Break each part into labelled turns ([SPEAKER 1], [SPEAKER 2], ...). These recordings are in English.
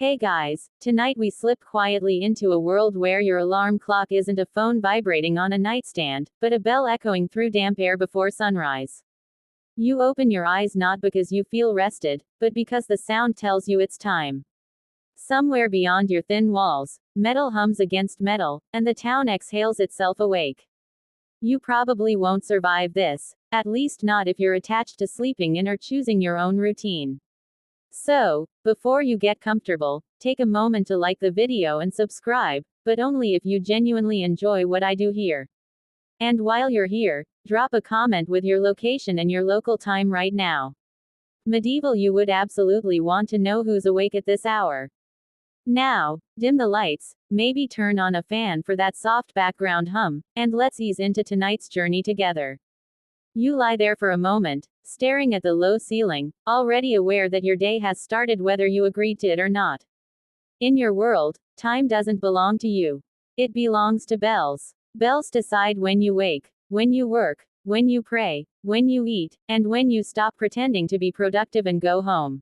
[SPEAKER 1] Hey guys, tonight we slip quietly into a world where your alarm clock isn't a phone vibrating on a nightstand, but a bell echoing through damp air before sunrise. You open your eyes not because you feel rested, but because the sound tells you it's time. Somewhere beyond your thin walls, metal hums against metal, and the town exhales itself awake. You probably won't survive this, at least not if you're attached to sleeping in or choosing your own routine. So, before you get comfortable, take a moment to like the video and subscribe, but only if you genuinely enjoy what I do here. And while you're here, drop a comment with your location and your local time right now. Medieval, you would absolutely want to know who's awake at this hour. Now, dim the lights, maybe turn on a fan for that soft background hum, and let's ease into tonight's journey together. You lie there for a moment, staring at the low ceiling, already aware that your day has started whether you agreed to it or not. In your world, time doesn't belong to you. It belongs to bells. Bells decide when you wake, when you work, when you pray, when you eat, and when you stop pretending to be productive and go home.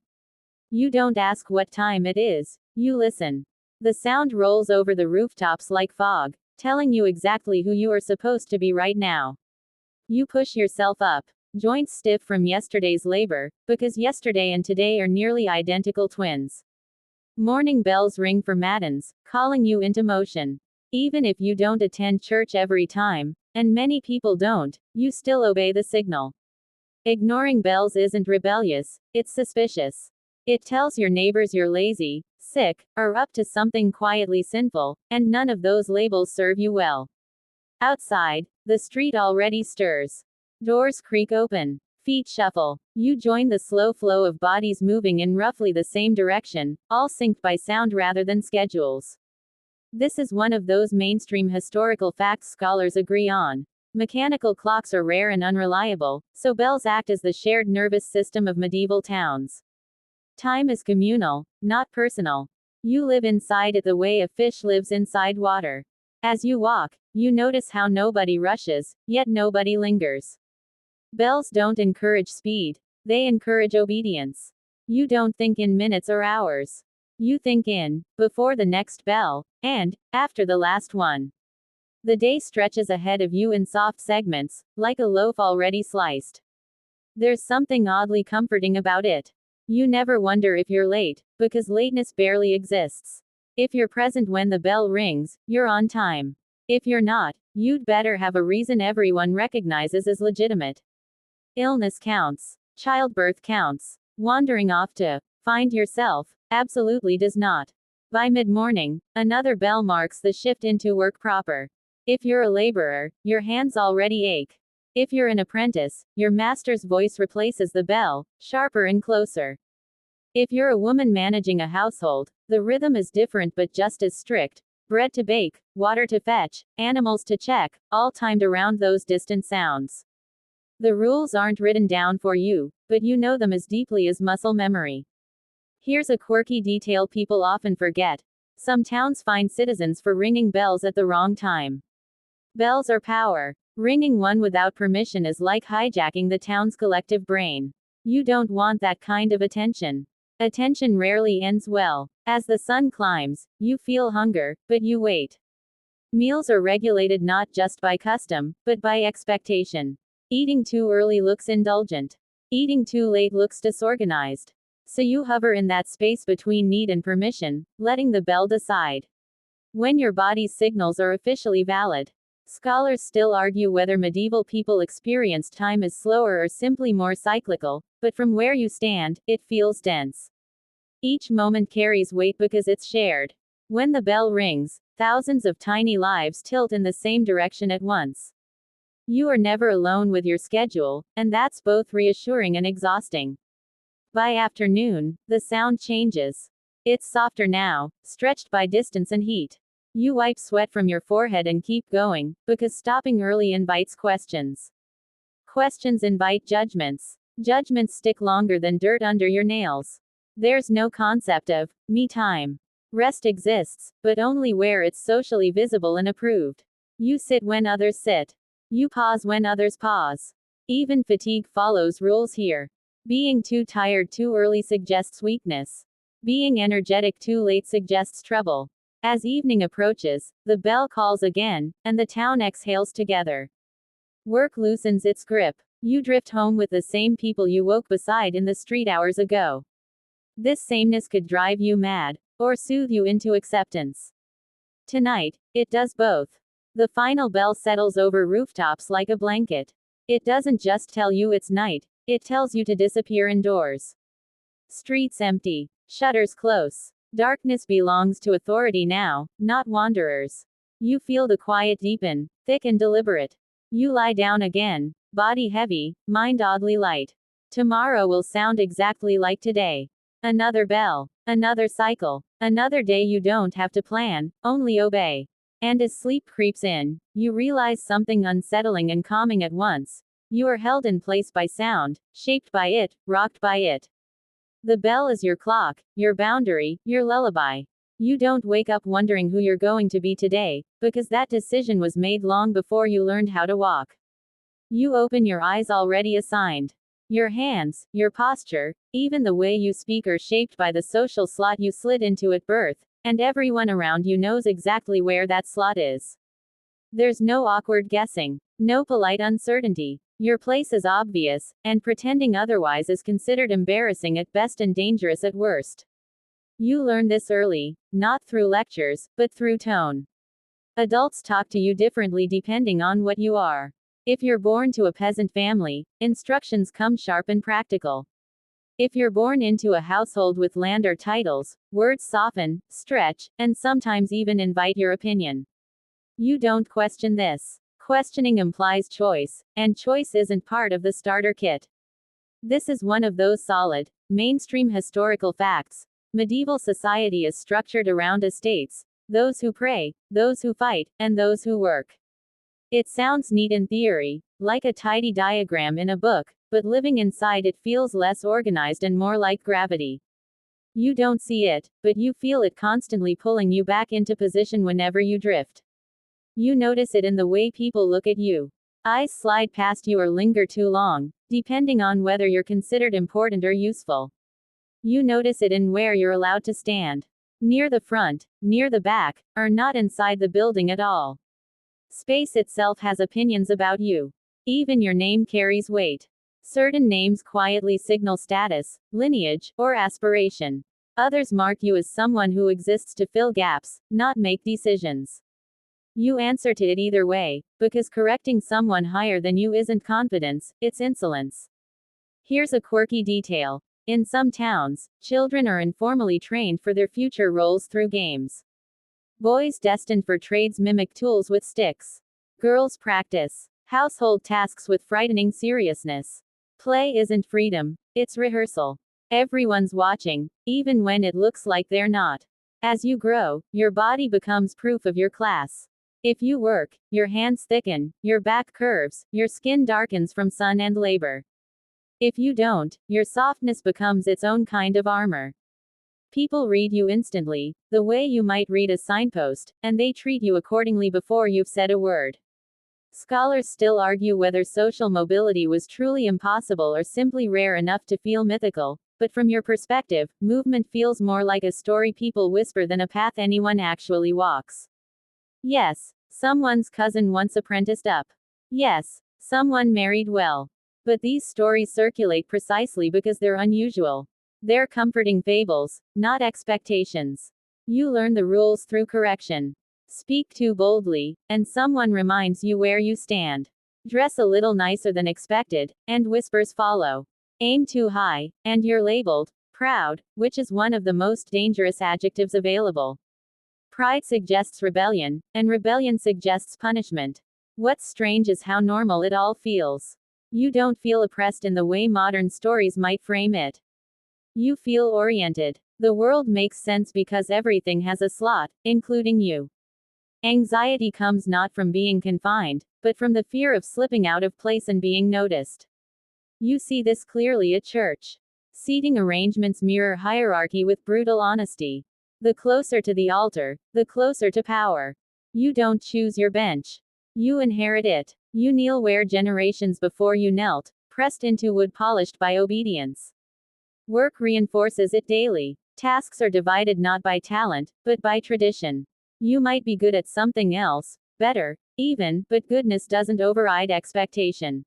[SPEAKER 1] You don't ask what time it is, you listen. The sound rolls over the rooftops like fog, telling you exactly who you are supposed to be right now. You push yourself up, joints stiff from yesterday's labor, because yesterday and today are nearly identical twins. Morning bells ring for matins, calling you into motion. Even if you don't attend church every time, and many people don't, you still obey the signal. Ignoring bells isn't rebellious, it's suspicious. It tells your neighbors you're lazy, sick, or up to something quietly sinful, and none of those labels serve you well. Outside, the street already stirs. Doors creak open. Feet shuffle. You join the slow flow of bodies moving in roughly the same direction, all synced by sound rather than schedules. This is one of those mainstream historical facts scholars agree on. Mechanical clocks are rare and unreliable, so bells act as the shared nervous system of medieval towns. Time is communal, not personal. You live inside it the way a fish lives inside water. As you walk, you notice how nobody rushes, yet nobody lingers. Bells don't encourage speed, they encourage obedience. You don't think in minutes or hours. You think in, before the next bell, and, after the last one. The day stretches ahead of you in soft segments, like a loaf already sliced. There's something oddly comforting about it. You never wonder if you're late, because lateness barely exists. If you're present when the bell rings, you're on time. If you're not, you'd better have a reason everyone recognizes as legitimate. Illness counts. Childbirth counts. Wandering off to find yourself absolutely does not. By mid-morning, another bell marks the shift into work proper. If you're a laborer, your hands already ache. If you're an apprentice, your master's voice replaces the bell, sharper and closer. If you're a woman managing a household, the rhythm is different but just as strict. Bread to bake, water to fetch, animals to check, all timed around those distant sounds. The rules aren't written down for you, but you know them as deeply as muscle memory. Here's a quirky detail people often forget. Some towns fine citizens for ringing bells at the wrong time. Bells are power. Ringing one without permission is like hijacking the town's collective brain. You don't want that kind of attention. Attention rarely ends well. As the sun climbs, you feel hunger, but you wait. Meals are regulated not just by custom, but by expectation. Eating too early looks indulgent. Eating too late looks disorganized. So you hover in that space between need and permission, letting the bell decide when your body's signals are officially valid. Scholars still argue whether medieval people experienced time as slower or simply more cyclical, but from where you stand, it feels dense. Each moment carries weight because it's shared. When the bell rings, thousands of tiny lives tilt in the same direction at once. You are never alone with your schedule, and that's both reassuring and exhausting. By afternoon, the sound changes. It's softer now, stretched by distance and heat. You wipe sweat from your forehead and keep going, because stopping early invites questions. Questions invite judgments. Judgments stick longer than dirt under your nails. There's no concept of me time. Rest exists, but only where it's socially visible and approved. You sit when others sit. You pause when others pause. Even fatigue follows rules here. Being too tired too early suggests weakness. Being energetic too late suggests trouble. As evening approaches, the bell calls again, and the town exhales together. Work loosens its grip. You drift home with the same people you woke beside in the street hours ago. This sameness could drive you mad, or soothe you into acceptance. Tonight, it does both. The final bell settles over rooftops like a blanket. It doesn't just tell you it's night, it tells you to disappear indoors. Streets empty. Shutters close. Darkness belongs to authority now, not wanderers. You feel the quiet deepen, thick and deliberate. You lie down again, body heavy, mind oddly light. Tomorrow will sound exactly like today. Another bell, another cycle, another day you don't have to plan, only obey. And as sleep creeps in, you realize something unsettling and calming at once. You are held in place by sound, shaped by it, rocked by it. The bell is your clock, your boundary, your lullaby. You don't wake up wondering who you're going to be today, because that decision was made long before you learned how to walk. You open your eyes already assigned. Your hands, your posture, even the way you speak are shaped by the social slot you slid into at birth, and everyone around you knows exactly where that slot is. There's no awkward guessing, no polite uncertainty. Your place is obvious, and pretending otherwise is considered embarrassing at best and dangerous at worst. You learn this early, not through lectures, but through tone. Adults talk to you differently depending on what you are. If you're born to a peasant family, instructions come sharp and practical. If you're born into a household with land or titles, words soften, stretch, and sometimes even invite your opinion. You don't question this. Questioning implies choice, and choice isn't part of the starter kit. This is one of those solid, mainstream historical facts. Medieval society is structured around estates, those who pray, those who fight, and those who work. It sounds neat in theory, like a tidy diagram in a book, but living inside it feels less organized and more like gravity. You don't see it, but you feel it constantly pulling you back into position whenever you drift. You notice it in the way people look at you. Eyes slide past you or linger too long, depending on whether you're considered important or useful. You notice it in where you're allowed to stand. Near the front, near the back, or not inside the building at all. Space itself has opinions about you. Even your name carries weight. Certain names quietly signal status, lineage, or aspiration. Others mark you as someone who exists to fill gaps, not make decisions. You answer to it either way, because correcting someone higher than you isn't confidence, it's insolence. Here's a quirky detail. In some towns, children are informally trained for their future roles through games. Boys destined for trades mimic tools with sticks. Girls practice household tasks with frightening seriousness. Play isn't freedom, it's rehearsal. Everyone's watching, even when it looks like they're not. As you grow, your body becomes proof of your class. If you work, your hands thicken, your back curves, your skin darkens from sun and labor. If you don't, your softness becomes its own kind of armor. People read you instantly, the way you might read a signpost, and they treat you accordingly before you've said a word. Scholars still argue whether social mobility was truly impossible or simply rare enough to feel mythical, but from your perspective, movement feels more like a story people whisper than a path anyone actually walks. Yes, someone's cousin once apprenticed up. Yes, someone married well. But these stories circulate precisely because they're unusual. They're comforting fables, not expectations. You learn the rules through correction. Speak too boldly, and someone reminds you where you stand. Dress a little nicer than expected, and whispers follow. Aim too high, and you're labeled proud, which is one of the most dangerous adjectives available. Pride suggests rebellion, and rebellion suggests punishment. What's strange is how normal it all feels. You don't feel oppressed in the way modern stories might frame it. You feel oriented. The world makes sense because everything has a slot, including you. Anxiety comes not from being confined, but from the fear of slipping out of place and being noticed. You see this clearly at church. Seating arrangements mirror hierarchy with brutal honesty. The closer to the altar, the closer to power. You don't choose your bench. You inherit it. You kneel where generations before you knelt, pressed into wood polished by obedience. Work reinforces it daily. Tasks are divided not by talent, but by tradition. You might be good at something else, better, even, but goodness doesn't override expectation.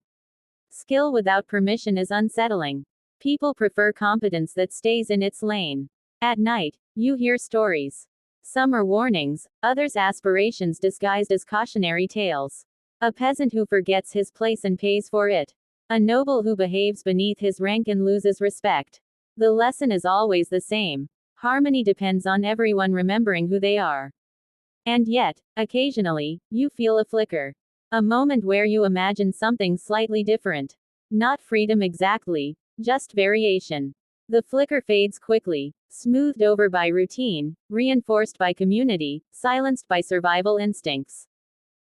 [SPEAKER 1] Skill without permission is unsettling. People prefer competence that stays in its lane. At night, you hear stories. Some are warnings, others aspirations disguised as cautionary tales. A peasant who forgets his place and pays for it. A noble who behaves beneath his rank and loses respect. The lesson is always the same. Harmony depends on everyone remembering who they are. And yet, occasionally, you feel a flicker. A moment where you imagine something slightly different. Not freedom exactly, just variation. The flicker fades quickly, smoothed over by routine, reinforced by community, silenced by survival instincts.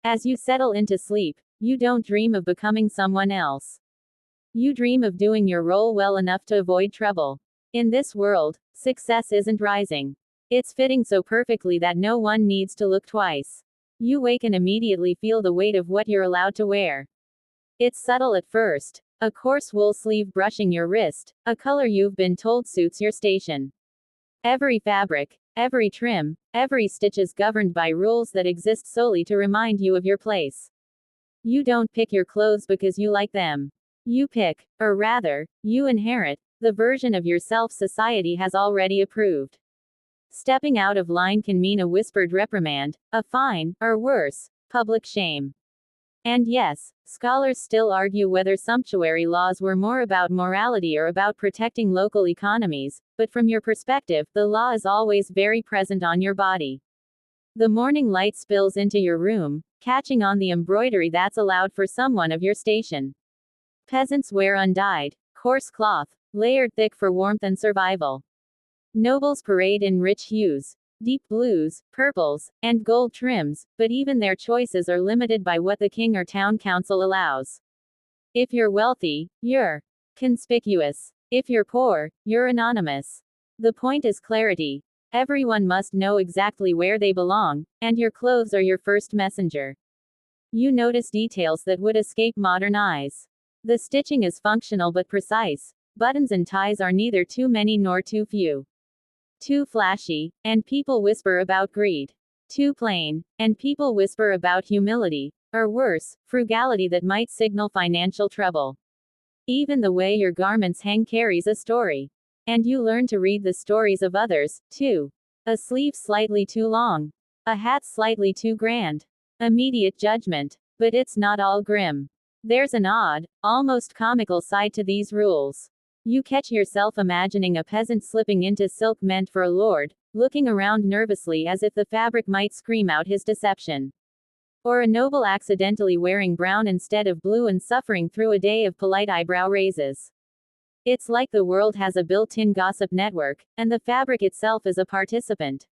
[SPEAKER 1] As you settle into sleep, you don't dream of becoming someone else. You dream of doing your role well enough to avoid trouble. In this world, success isn't rising. It's fitting so perfectly that no one needs to look twice. You wake and immediately feel the weight of what you're allowed to wear. It's subtle at first. A coarse wool sleeve brushing your wrist, a color you've been told suits your station. Every fabric, every trim, every stitch is governed by rules that exist solely to remind you of your place. You don't pick your clothes because you like them. You pick, or rather, you inherit, the version of yourself society has already approved. Stepping out of line can mean a whispered reprimand, a fine, or worse, public shame. And yes, scholars still argue whether sumptuary laws were more about morality or about protecting local economies, but from your perspective, the law is always very present on your body. The morning light spills into your room, catching on the embroidery that's allowed for someone of your station. Peasants wear undyed, coarse cloth, layered thick for warmth and survival. Nobles parade in rich hues, deep blues, purples, and gold trims, but even their choices are limited by what the king or town council allows. If you're wealthy, you're conspicuous. If you're poor, you're anonymous. The point is clarity. Everyone must know exactly where they belong, and your clothes are your first messenger. You notice details that would escape modern eyes. The stitching is functional but precise. Buttons and ties are neither too many nor too few. Too flashy, and people whisper about greed. Too plain, and people whisper about humility, or worse, frugality that might signal financial trouble. Even the way your garments hang carries a story. And you learn to read the stories of others, too. A sleeve slightly too long. A hat slightly too grand. Immediate judgment. But it's not all grim. There's an odd, almost comical side to these rules. You catch yourself imagining a peasant slipping into silk meant for a lord, looking around nervously as if the fabric might scream out his deception. Or a noble accidentally wearing brown instead of blue and suffering through a day of polite eyebrow raises. It's like the world has a built-in gossip network, and the fabric itself is a participant.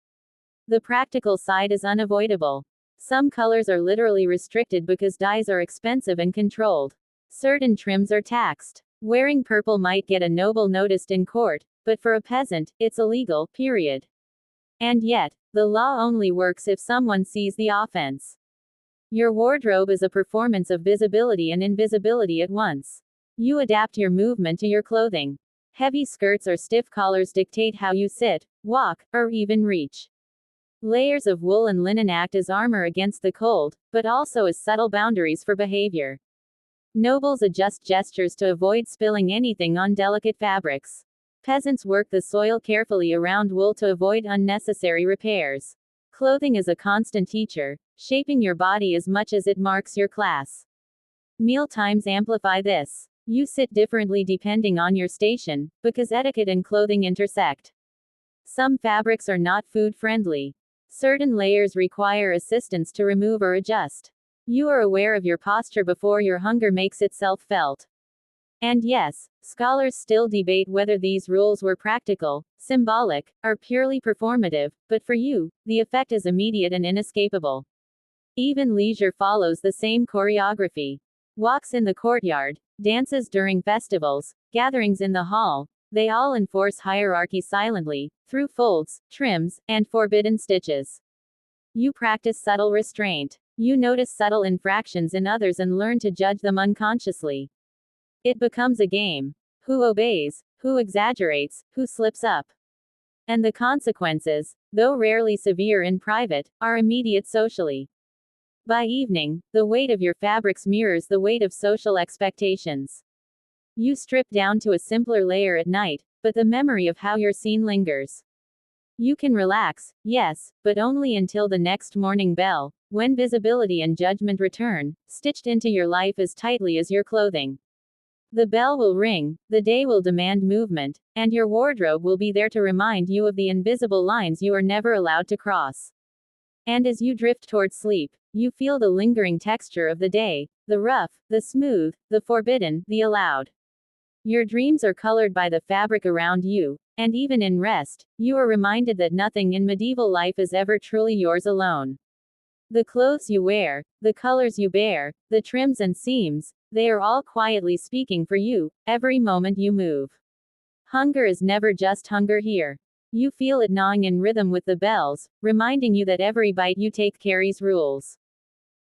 [SPEAKER 1] The practical side is unavoidable. Some colors are literally restricted because dyes are expensive and controlled. Certain trims are taxed. Wearing purple might get a noble noticed in court, but for a peasant, it's illegal, period. And yet, the law only works if someone sees the offense. Your wardrobe is a performance of visibility and invisibility at once. You adapt your movement to your clothing. Heavy skirts or stiff collars dictate how you sit, walk, or even reach. Layers of wool and linen act as armor against the cold, but also as subtle boundaries for behavior. Nobles adjust gestures to avoid spilling anything on delicate fabrics. Peasants work the soil carefully around wool to avoid unnecessary repairs. Clothing is a constant teacher, shaping your body as much as it marks your class. Meal times amplify this. You sit differently depending on your station, because etiquette and clothing intersect. Some fabrics are not food-friendly. Certain layers require assistance to remove or adjust. You are aware of your posture before your hunger makes itself felt. And yes, scholars still debate whether these rules were practical, symbolic, or purely performative, but for you, the effect is immediate and inescapable. Even leisure follows the same choreography. Walks in the courtyard, dances during festivals, gatherings in the hall, they all enforce hierarchy silently, through folds, trims, and forbidden stitches. You practice subtle restraint. You notice subtle infractions in others and learn to judge them unconsciously. It becomes a game. Who obeys? Who exaggerates? Who slips up? and the consequences, though rarely severe in private, are immediate socially. By evening, the weight of your fabrics mirrors the weight of social expectations. You strip down to a simpler layer at night, but the memory of how you're seen lingers. You can relax, yes, but only until the next morning bell, when visibility and judgment return, stitched into your life as tightly as your clothing. The bell will ring, the day will demand movement, and your wardrobe will be there to remind you of the invisible lines you are never allowed to cross. And as you drift toward sleep, you feel the lingering texture of the day, the rough, the smooth, the forbidden, the allowed. Your dreams are colored by the fabric around you, and even in rest, you are reminded that nothing in medieval life is ever truly yours alone. The clothes you wear, the colors you bear, the trims and seams, they are all quietly speaking for you, every moment you move. Hunger is never just hunger here. You feel it gnawing in rhythm with the bells, reminding you that every bite you take carries rules.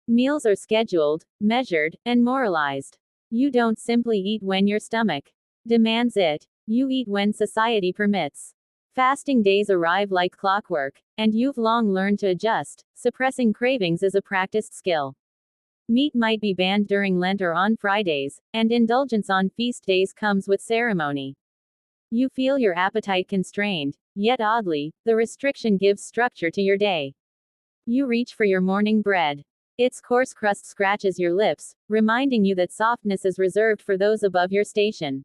[SPEAKER 1] Meals are scheduled, measured, and moralized. You don't simply eat when your stomach demands it. You eat when society permits. Fasting days arrive like clockwork, and you've long learned to adjust. Suppressing cravings is a practiced skill. Meat might be banned during Lent or on Fridays, and indulgence on feast days comes with ceremony. You feel your appetite constrained, yet oddly, the restriction gives structure to your day. You reach for your morning bread. Its coarse crust scratches your lips, reminding you that softness is reserved for those above your station.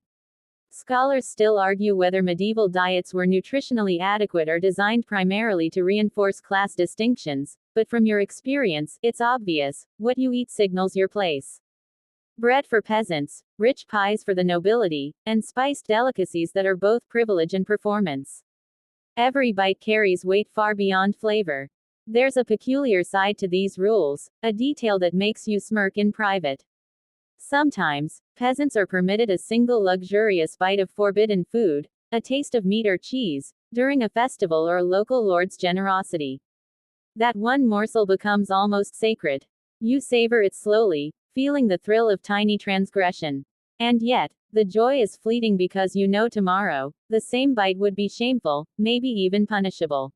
[SPEAKER 1] Scholars still argue whether medieval diets were nutritionally adequate or designed primarily to reinforce class distinctions, but from your experience, it's obvious, what you eat signals your place. Bread for peasants, rich pies for the nobility, and spiced delicacies that are both privilege and performance. Every bite carries weight far beyond flavor. There's a peculiar side to these rules, a detail that makes you smirk in private. Sometimes, peasants are permitted a single luxurious bite of forbidden food, a taste of meat or cheese, during a festival or a local lord's generosity. That one morsel becomes almost sacred. You savor it slowly, feeling the thrill of tiny transgression. And yet, the joy is fleeting because you know tomorrow, the same bite would be shameful, maybe even punishable.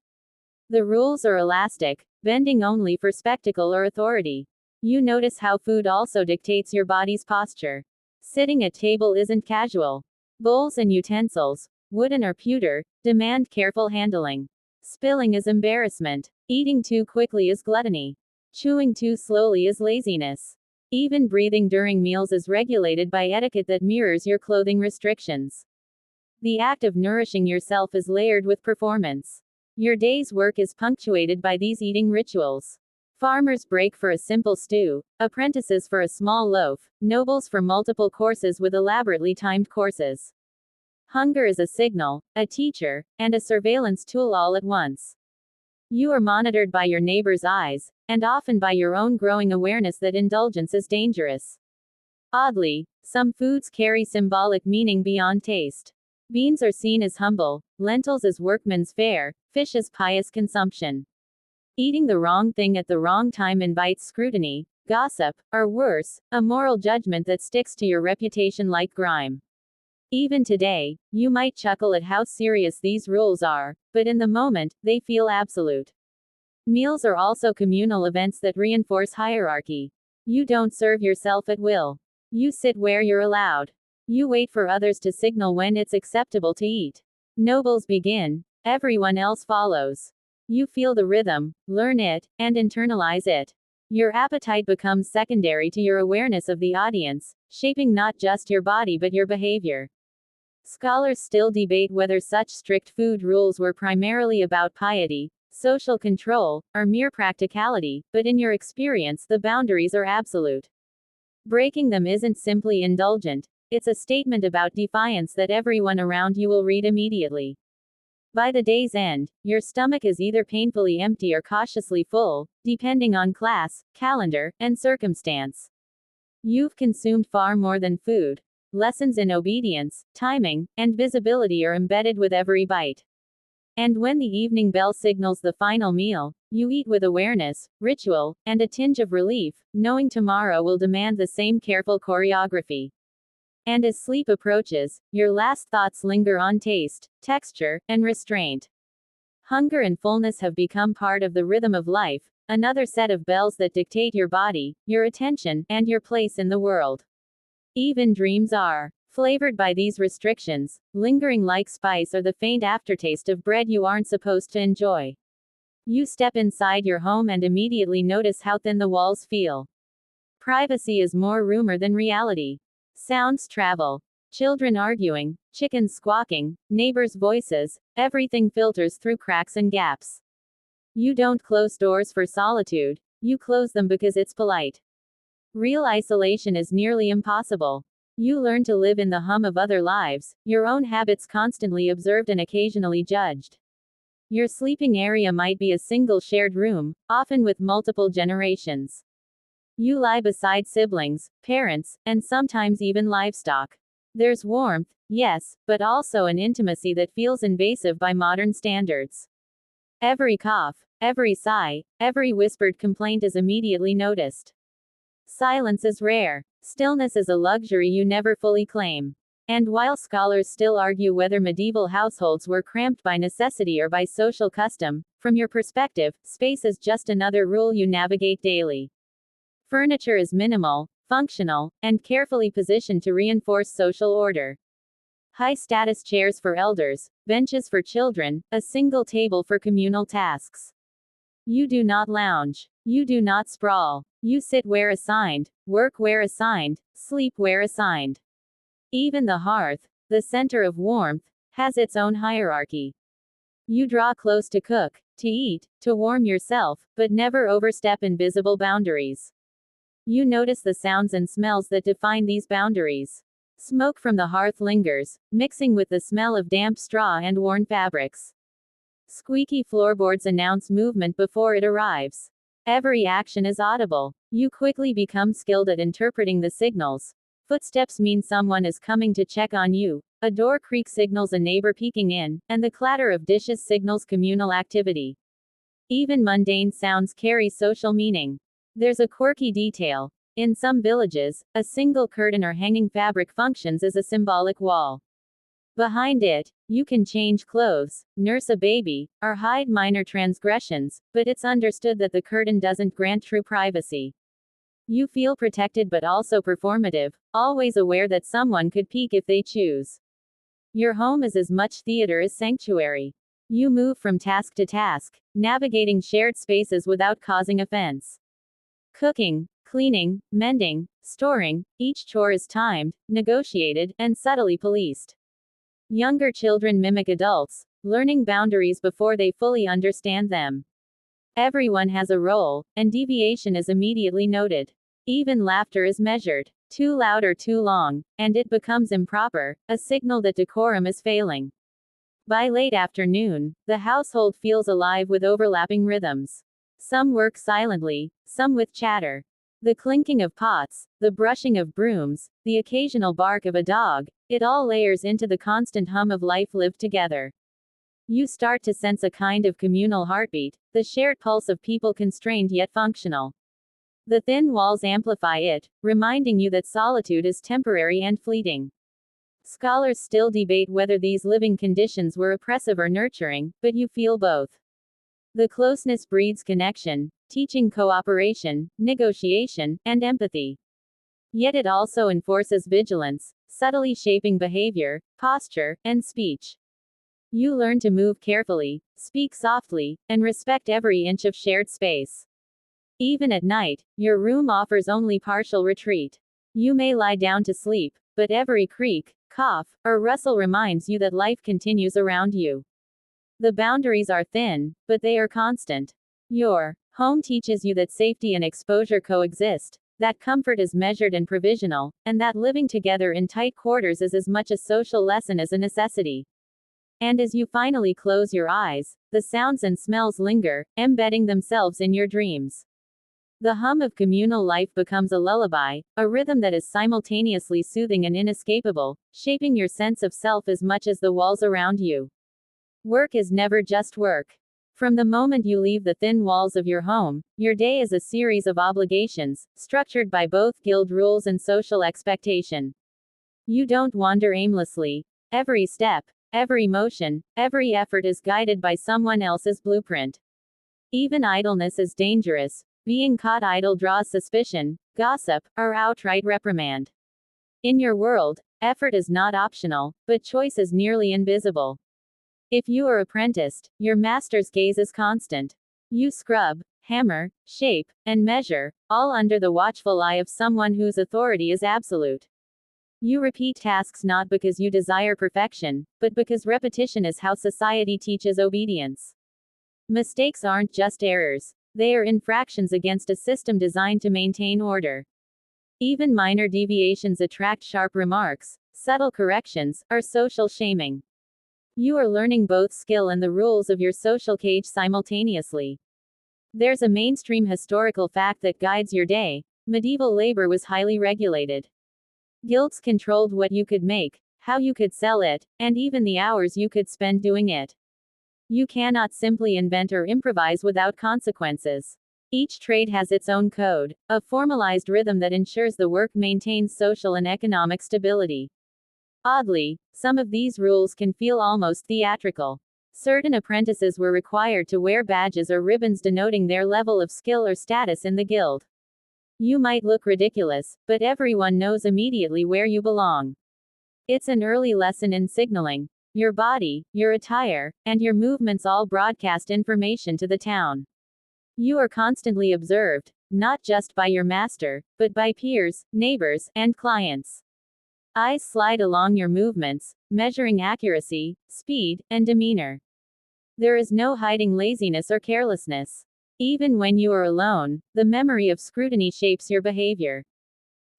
[SPEAKER 1] The rules are elastic, bending only for spectacle or authority. You notice how food also dictates your body's posture. Sitting at table isn't casual. Bowls and utensils, wooden or pewter, demand careful handling. Spilling is embarrassment. Eating too quickly is gluttony. Chewing too slowly is laziness. Even breathing during meals is regulated by etiquette that mirrors your clothing restrictions. The act of nourishing yourself is layered with performance. Your day's work is punctuated by these eating rituals. Farmers break for a simple stew, apprentices for a small loaf, nobles for multiple courses with elaborately timed courses. Hunger is a signal, a teacher, and a surveillance tool all at once. You are monitored by your neighbor's eyes, and often by your own growing awareness that indulgence is dangerous. Oddly, some foods carry symbolic meaning beyond taste. Beans are seen as humble, lentils as workman's fare, fish as pious consumption. Eating the wrong thing at the wrong time invites scrutiny, gossip, or worse, a moral judgment that sticks to your reputation like grime. Even today, you might chuckle at how serious these rules are, but in the moment, they feel absolute. Meals are also communal events that reinforce hierarchy. You don't serve yourself at will. You sit where you're allowed. You wait for others to signal when it's acceptable to eat. Nobles begin, everyone else follows. You feel the rhythm, learn it, and internalize it. Your appetite becomes secondary to your awareness of the audience, shaping not just your body but your behavior. Scholars still debate whether such strict food rules were primarily about piety, social control, or mere practicality, but in your experience, the boundaries are absolute. Breaking them isn't simply indulgent, it's a statement about defiance that everyone around you will read immediately. By the day's end, your stomach is either painfully empty or cautiously full, depending on class, calendar, and circumstance. You've consumed far more than food. Lessons in obedience, timing, and visibility are embedded with every bite. And when the evening bell signals the final meal, you eat with awareness, ritual, and a tinge of relief, knowing tomorrow will demand the same careful choreography. And as sleep approaches, your last thoughts linger on taste, texture, and restraint. Hunger and fullness have become part of the rhythm of life, another set of bells that dictate your body, your attention, and your place in the world. Even dreams are flavored by these restrictions, lingering like spice or the faint aftertaste of bread you aren't supposed to enjoy. You step inside your home and immediately notice how thin the walls feel. Privacy is more rumor than reality. Sounds travel. Children arguing, chickens squawking, neighbors' voices, everything filters through cracks and gaps. You don't close doors for solitude, you close them because it's polite. Real isolation is nearly impossible. You learn to live in the hum of other lives, your own habits constantly observed and occasionally judged. Your sleeping area might be a single shared room, often with multiple generations. You lie beside siblings, parents, and sometimes even livestock. There's warmth, yes, but also an intimacy that feels invasive by modern standards. Every cough, every sigh, every whispered complaint is immediately noticed. Silence is rare. Stillness is a luxury you never fully claim. And while scholars still argue whether medieval households were cramped by necessity or by social custom, from your perspective, space is just another rule you navigate daily. Furniture is minimal, functional, and carefully positioned to reinforce social order. High-status chairs for elders, benches for children, a single table for communal tasks. You do not lounge. You do not sprawl. You sit where assigned, work where assigned, sleep where assigned. Even the hearth, the center of warmth, has its own hierarchy. You draw close to cook, to eat, to warm yourself, but never overstep invisible boundaries. You notice the sounds and smells that define these boundaries. Smoke from the hearth lingers, mixing with the smell of damp straw and worn fabrics. Squeaky floorboards announce movement before it arrives. Every action is audible. You quickly become skilled at interpreting the signals. Footsteps mean someone is coming to check on you, a door creak signals a neighbor peeking in, and the clatter of dishes signals communal activity. Even mundane sounds carry social meaning. There's a quirky detail. In some villages, a single curtain or hanging fabric functions as a symbolic wall. Behind it, you can change clothes, nurse a baby, or hide minor transgressions, but it's understood that the curtain doesn't grant true privacy. You feel protected but also performative, always aware that someone could peek if they choose. Your home is as much theater as sanctuary. You move from task to task, navigating shared spaces without causing offense. Cooking, cleaning, mending, storing, each chore is timed, negotiated, and subtly policed. Younger children mimic adults, learning boundaries before they fully understand them. Everyone has a role, and deviation is immediately noted. Even laughter is measured. Too loud or too long, and it becomes improper, a signal that decorum is failing. By late afternoon, the household feels alive with overlapping rhythms. Some work silently, some with chatter. The clinking of pots, the brushing of brooms, the occasional bark of a dog, it all layers into the constant hum of life lived together. You start to sense a kind of communal heartbeat, the shared pulse of people constrained yet functional. The thin walls amplify it, reminding you that solitude is temporary and fleeting. Scholars still debate whether these living conditions were oppressive or nurturing, but you feel both. The closeness breeds connection, teaching cooperation, negotiation, and empathy. Yet it also enforces vigilance, subtly shaping behavior, posture, and speech. You learn to move carefully, speak softly, and respect every inch of shared space. Even at night, your room offers only partial retreat. You may lie down to sleep, but every creak, cough, or rustle reminds you that life continues around you. The boundaries are thin, but they are constant. Your home teaches you that safety and exposure coexist, that comfort is measured and provisional, and that living together in tight quarters is as much a social lesson as a necessity. And as you finally close your eyes, the sounds and smells linger, embedding themselves in your dreams. The hum of communal life becomes a lullaby, a rhythm that is simultaneously soothing and inescapable, shaping your sense of self as much as the walls around you. Work is never just work. From the moment you leave the thin walls of your home, your day is a series of obligations, structured by both guild rules and social expectation. You don't wander aimlessly. Every step, every motion, every effort is guided by someone else's blueprint. Even idleness is dangerous. Being caught idle draws suspicion, gossip, or outright reprimand. In your world, effort is not optional, but choice is nearly invisible. If you are apprenticed, your master's gaze is constant. You scrub, hammer, shape, and measure, all under the watchful eye of someone whose authority is absolute. You repeat tasks not because you desire perfection, but because repetition is how society teaches obedience. Mistakes aren't just errors, they are infractions against a system designed to maintain order. Even minor deviations attract sharp remarks, subtle corrections, or social shaming. You are learning both skill and the rules of your social cage simultaneously. There's a mainstream historical fact that guides your day. Medieval labor was highly regulated. Guilds controlled what you could make, how you could sell it, and even the hours you could spend doing it. You cannot simply invent or improvise without consequences. Each trade has its own code, a formalized rhythm that ensures the work maintains social and economic stability. Oddly, some of these rules can feel almost theatrical. Certain apprentices were required to wear badges or ribbons denoting their level of skill or status in the guild. You might look ridiculous, but everyone knows immediately where you belong. It's an early lesson in signaling. Your body, your attire, and your movements all broadcast information to the town. You are constantly observed, not just by your master, but by peers, neighbors, and clients. Eyes slide along your movements, measuring accuracy, speed, and demeanor. There is no hiding laziness or carelessness. Even when you are alone, the memory of scrutiny shapes your behavior.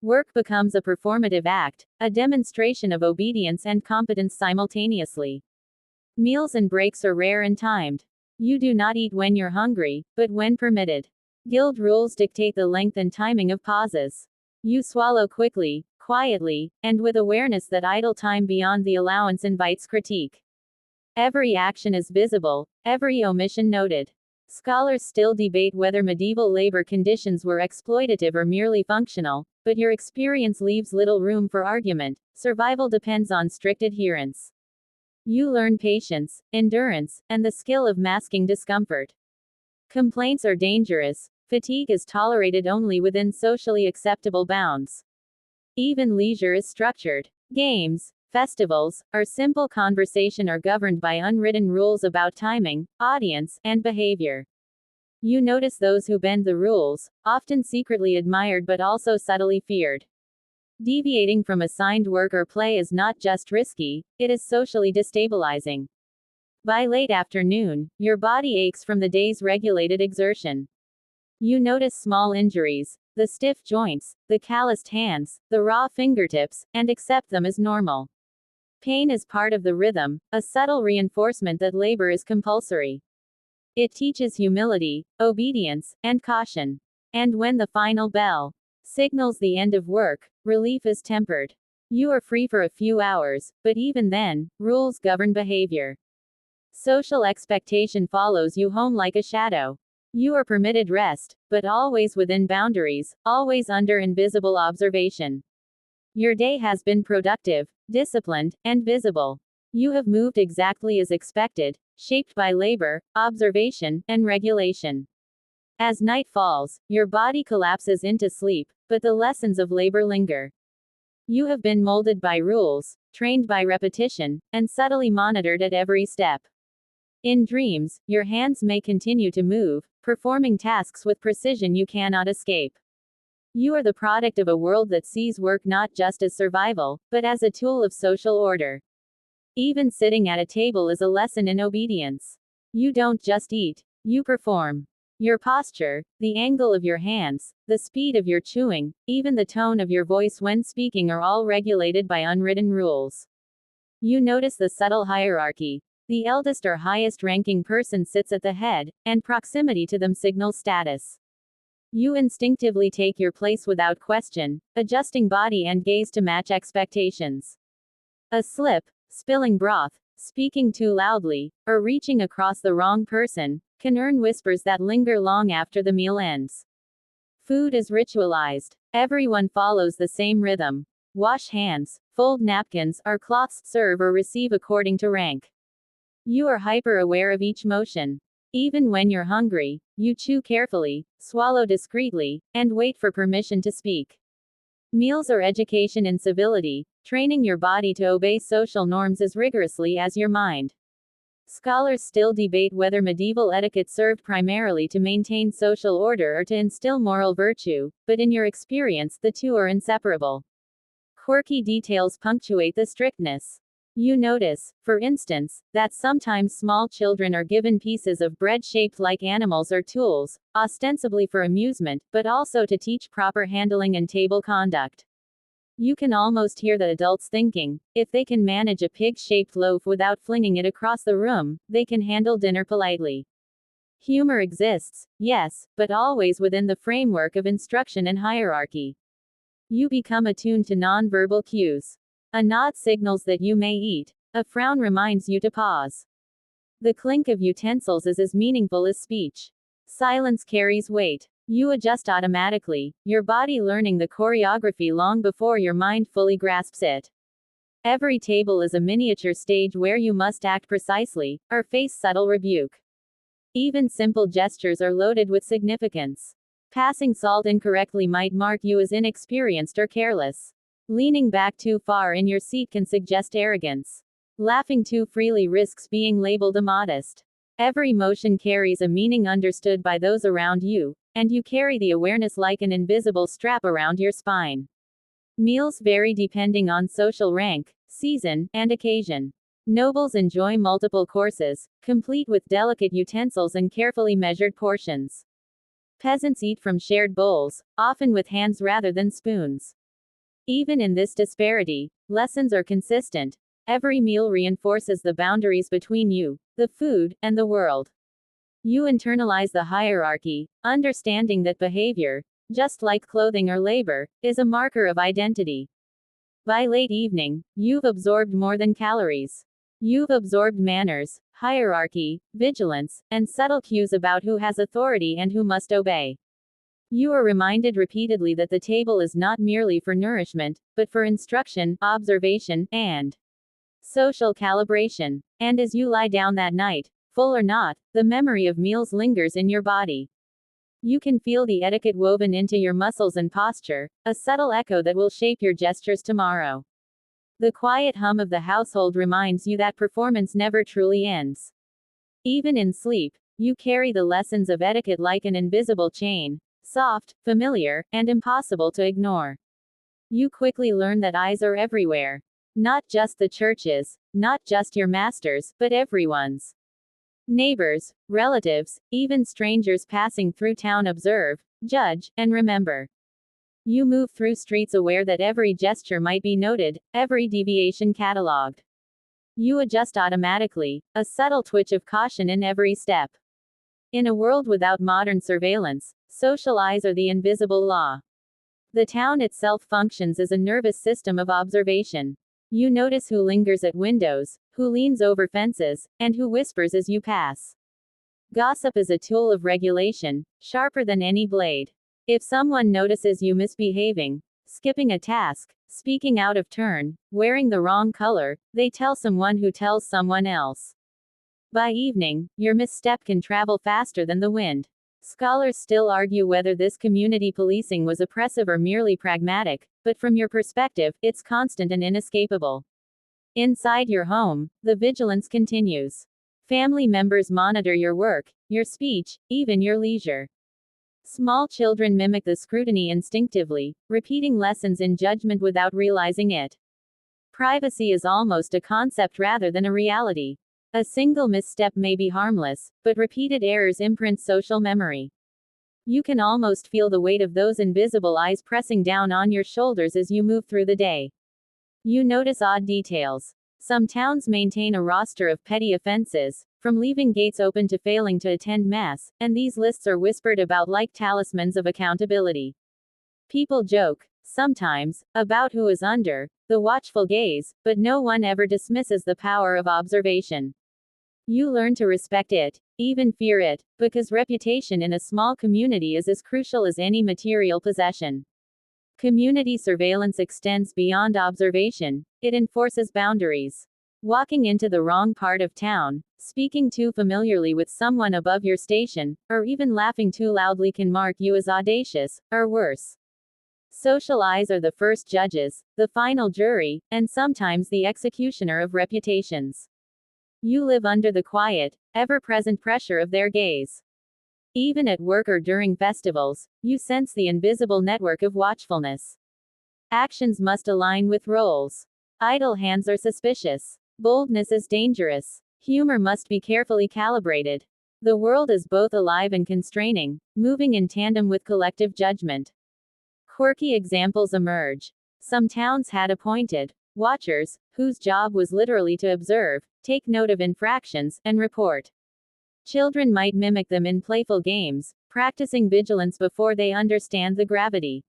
[SPEAKER 1] Work becomes a performative act, a demonstration of obedience and competence simultaneously. Meals and breaks are rare and timed. You do not eat when you're hungry, but when permitted. Guild rules dictate the length and timing of pauses. You swallow quickly, quietly, and with awareness that idle time beyond the allowance invites critique. Every action is visible, every omission noted. Scholars still debate whether medieval labor conditions were exploitative or merely functional, but your experience leaves little room for argument. Survival depends on strict adherence. You learn patience, endurance, and the skill of masking discomfort. Complaints are dangerous. Fatigue is tolerated only within socially acceptable bounds. Even leisure is structured. Games, festivals, or simple conversation are governed by unwritten rules about timing, audience, and behavior. You notice those who bend the rules, often secretly admired but also subtly feared. Deviating from assigned work or play is not just risky, it is socially destabilizing. By late afternoon, your body aches from the day's regulated exertion. You notice small injuries, the stiff joints, the calloused hands, the raw fingertips, and accept them as normal. Pain is part of the rhythm, a subtle reinforcement that labor is compulsory. It teaches humility, obedience, and caution. And when the final bell signals the end of work, relief is tempered. You are free for a few hours, but even then, rules govern behavior. Social expectation follows you home like a shadow. You are permitted rest, but always within boundaries, always under invisible observation. Your day has been productive, disciplined, and visible. You have moved exactly as expected, shaped by labor, observation, and regulation. As night falls, your body collapses into sleep, but the lessons of labor linger. You have been molded by rules, trained by repetition, and subtly monitored at every step. In dreams, your hands may continue to move, performing tasks with precision you cannot escape. You are the product of a world that sees work not just as survival, but as a tool of social order. Even sitting at a table is a lesson in obedience. You don't just eat, you perform. Your posture, the angle of your hands, the speed of your chewing, even the tone of your voice when speaking are all regulated by unwritten rules. You notice the subtle hierarchy. The eldest or highest ranking person sits at the head, and proximity to them signals status. You instinctively take your place without question, adjusting body and gaze to match expectations. A slip, spilling broth, speaking too loudly, or reaching across the wrong person, can earn whispers that linger long after the meal ends. Food is ritualized. Everyone follows the same rhythm. Wash hands, fold napkins, or cloths, serve or receive according to rank. You are hyper-aware of each motion. Even when you're hungry, you chew carefully, swallow discreetly, and wait for permission to speak. Meals are education in civility, training your body to obey social norms as rigorously as your mind. Scholars still debate whether medieval etiquette served primarily to maintain social order or to instill moral virtue, but in your experience, the two are inseparable. Quirky details punctuate the strictness. You notice, for instance, that sometimes small children are given pieces of bread shaped like animals or tools, ostensibly for amusement, but also to teach proper handling and table conduct. You can almost hear the adults thinking, if they can manage a pig-shaped loaf without flinging it across the room, they can handle dinner politely. Humor exists, yes, but always within the framework of instruction and hierarchy. You become attuned to nonverbal cues. A nod signals that you may eat. A frown reminds you to pause. The clink of utensils is as meaningful as speech. Silence carries weight. You adjust automatically, your body learning the choreography long before your mind fully grasps it. Every table is a miniature stage where you must act precisely, or face subtle rebuke. Even simple gestures are loaded with significance. Passing salt incorrectly might mark you as inexperienced or careless. Leaning back too far in your seat can suggest arrogance. Laughing too freely risks being labeled immodest. Every motion carries a meaning understood by those around you, and you carry the awareness like an invisible strap around your spine. Meals vary depending on social rank, season, and occasion. Nobles enjoy multiple courses, complete with delicate utensils and carefully measured portions. Peasants eat from shared bowls, often with hands rather than spoons. Even in this disparity, lessons are consistent. Every meal reinforces the boundaries between you, the food, and the world. You internalize the hierarchy, understanding that behavior, just like clothing or labor, is a marker of identity. By late evening, you've absorbed more than calories. You've absorbed manners, hierarchy, vigilance, and subtle cues about who has authority and who must obey. You are reminded repeatedly that the table is not merely for nourishment, but for instruction, observation, and social calibration. And as you lie down that night, full or not, the memory of meals lingers in your body. You can feel the etiquette woven into your muscles and posture, a subtle echo that will shape your gestures tomorrow. The quiet hum of the household reminds you that performance never truly ends. Even in sleep, you carry the lessons of etiquette like an invisible chain, soft, familiar, and impossible to ignore. You quickly learn that eyes are everywhere. Not just the church's, not just your master's, but everyone's. Neighbors, relatives, even strangers passing through town observe, judge, and remember. You move through streets aware that every gesture might be noted, every deviation catalogued. You adjust automatically, a subtle twitch of caution in every step. In a world without modern surveillance, social eyes are the invisible law. The town itself functions as a nervous system of observation. You notice who lingers at windows, who leans over fences, and who whispers as you pass. Gossip is a tool of regulation, sharper than any blade. If someone notices you misbehaving, skipping a task, speaking out of turn, wearing the wrong color, they tell someone who tells someone else. By evening, your misstep can travel faster than the wind. Scholars still argue whether this community policing was oppressive or merely pragmatic, but from your perspective, it's constant and inescapable. Inside your home, the vigilance continues. Family members monitor your work, your speech, even your leisure. Small children mimic the scrutiny instinctively, repeating lessons in judgment without realizing it. Privacy is almost a concept rather than a reality. A single misstep may be harmless, but repeated errors imprint social memory. You can almost feel the weight of those invisible eyes pressing down on your shoulders as you move through the day. You notice odd details. Some towns maintain a roster of petty offenses, from leaving gates open to failing to attend Mass, and these lists are whispered about like talismans of accountability. People joke, sometimes, about who is under the watchful gaze, but no one ever dismisses the power of observation. You learn to respect it, even fear it, because reputation in a small community is as crucial as any material possession. Community surveillance extends beyond observation. It enforces boundaries. Walking into the wrong part of town, speaking too familiarly with someone above your station, or even laughing too loudly can mark you as audacious, or worse. Social eyes are the first judges, the final jury, and sometimes the executioner of reputations. You live under the quiet, ever-present pressure of their gaze. Even at work or during festivals, you sense the invisible network of watchfulness. Actions must align with roles. Idle hands are suspicious. Boldness is dangerous. Humor must be carefully calibrated. The world is both alive and constraining, moving in tandem with collective judgment. Quirky examples emerge. Some towns had appointed watchers, whose job was literally to observe, take note of infractions, and report. Children might mimic them in playful games, practicing vigilance before they understand the gravity.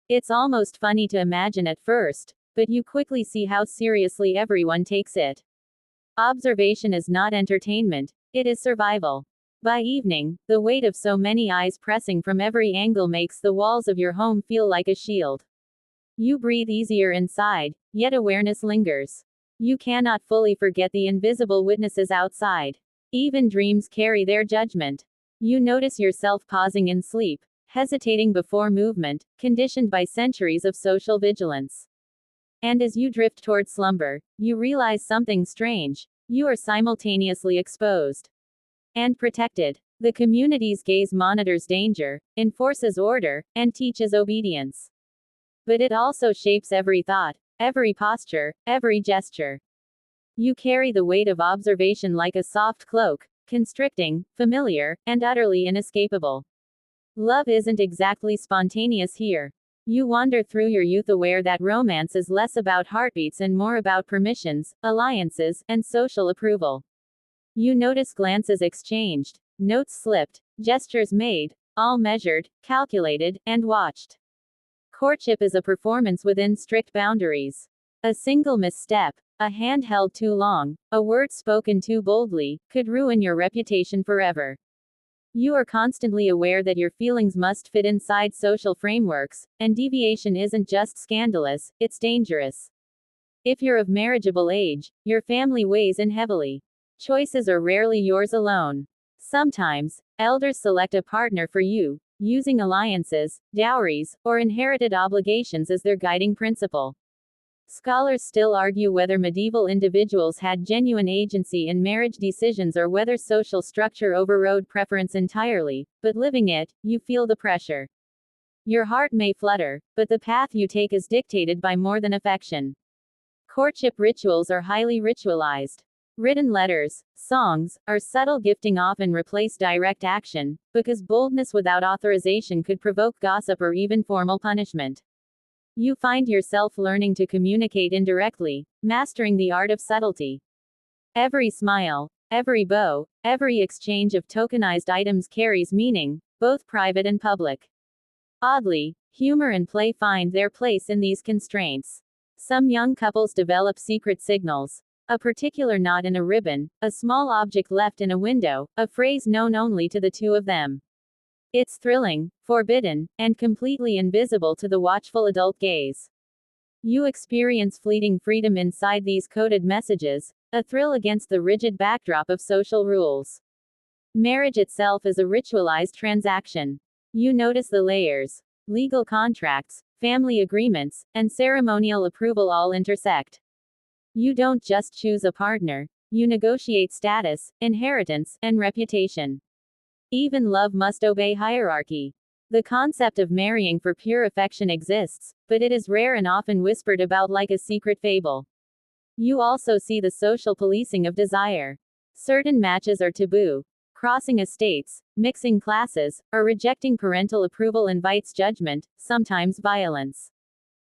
[SPEAKER 1] It's almost funny to imagine at first, but you quickly see how seriously everyone takes it. Observation is not entertainment, it is survival. By evening, the weight of so many eyes pressing from every angle makes the walls of your home feel like a shield. You breathe easier inside, yet awareness lingers. You cannot fully forget the invisible witnesses outside. Even dreams carry their judgment. You notice yourself pausing in sleep, hesitating before movement, conditioned by centuries of social vigilance. And as you drift toward slumber, you realize something strange. You are simultaneously exposed and protected. The community's gaze monitors danger, enforces order, and teaches obedience. But it also shapes every thought, every posture, every gesture. You carry the weight of observation like a soft cloak, constricting, familiar, and utterly inescapable. Love isn't exactly spontaneous here. You wander through your youth aware that romance is less about heartbeats and more about permissions, alliances, and social approval. You notice glances exchanged, notes slipped, gestures made, all measured, calculated, and watched. Courtship is a performance within strict boundaries. A single misstep, a hand held too long, a word spoken too boldly, could ruin your reputation forever. You are constantly aware that your feelings must fit inside social frameworks, and deviation isn't just scandalous, it's dangerous. If you're of marriageable age, your family weighs in heavily. Choices are rarely yours alone. Sometimes, elders select a partner for you, using alliances, dowries, or inherited obligations as their guiding principle. Scholars still argue whether medieval individuals had genuine agency in marriage decisions or whether social structure overrode preference entirely, but living it, you feel the pressure. Your heart may flutter, but the path you take is dictated by more than affection. Courtship rituals are highly ritualized. Written letters, songs, or subtle gifting often replace direct action, because boldness without authorization could provoke gossip or even formal punishment. You find yourself learning to communicate indirectly, mastering the art of subtlety. Every smile, every bow, every exchange of tokenized items carries meaning, both private and public. Oddly, humor and play find their place in these constraints. Some young couples develop secret signals. A particular knot in a ribbon, a small object left in a window, a phrase known only to the two of them. It's thrilling, forbidden, and completely invisible to the watchful adult gaze. You experience fleeting freedom inside these coded messages, a thrill against the rigid backdrop of social rules. Marriage itself is a ritualized transaction. You notice the layers. Legal contracts, family agreements, and ceremonial approval all intersect. You don't just choose a partner, you negotiate status, inheritance, and reputation. Even love must obey hierarchy. The concept of marrying for pure affection exists, but it is rare and often whispered about like a secret fable. You also see the social policing of desire. Certain matches are taboo. Crossing estates, mixing classes, or rejecting parental approval invites judgment, sometimes violence.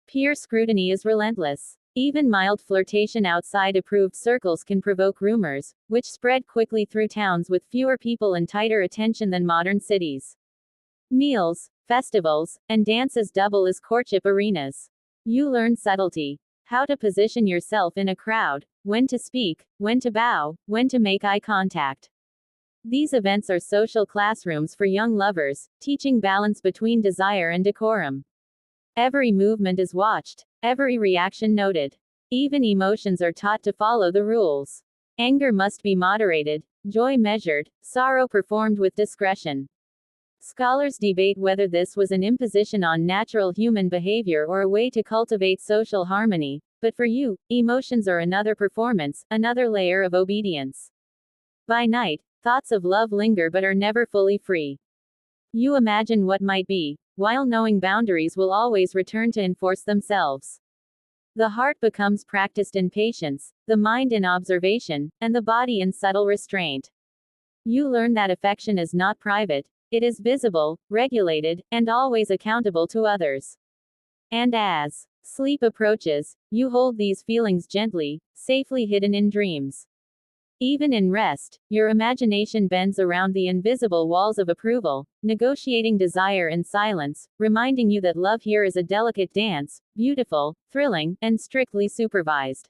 [SPEAKER 1] Peer scrutiny is relentless. Even mild flirtation outside approved circles can provoke rumors, which spread quickly through towns with fewer people and tighter attention than modern cities. Meals, festivals, and dances double as courtship arenas. You learn subtlety. How to position yourself in a crowd, when to speak, when to bow, when to make eye contact. These events are social classrooms for young lovers, teaching balance between desire and decorum. Every movement is watched, every reaction noted. Even emotions are taught to follow the rules. Anger must be moderated, joy measured, sorrow performed with discretion. Scholars debate whether this was an imposition on natural human behavior or a way to cultivate social harmony, but for you, emotions are another performance, another layer of obedience. By night, thoughts of love linger but are never fully free. You imagine what might be, while knowing boundaries will always return to enforce themselves. The heart becomes practiced in patience, the mind in observation, and the body in subtle restraint. You learn that affection is not private, it is visible, regulated, and always accountable to others. And as sleep approaches, you hold these feelings gently, safely hidden in dreams. Even in rest, your imagination bends around the invisible walls of approval, negotiating desire in silence, reminding you that love here is a delicate dance, beautiful, thrilling, and strictly supervised.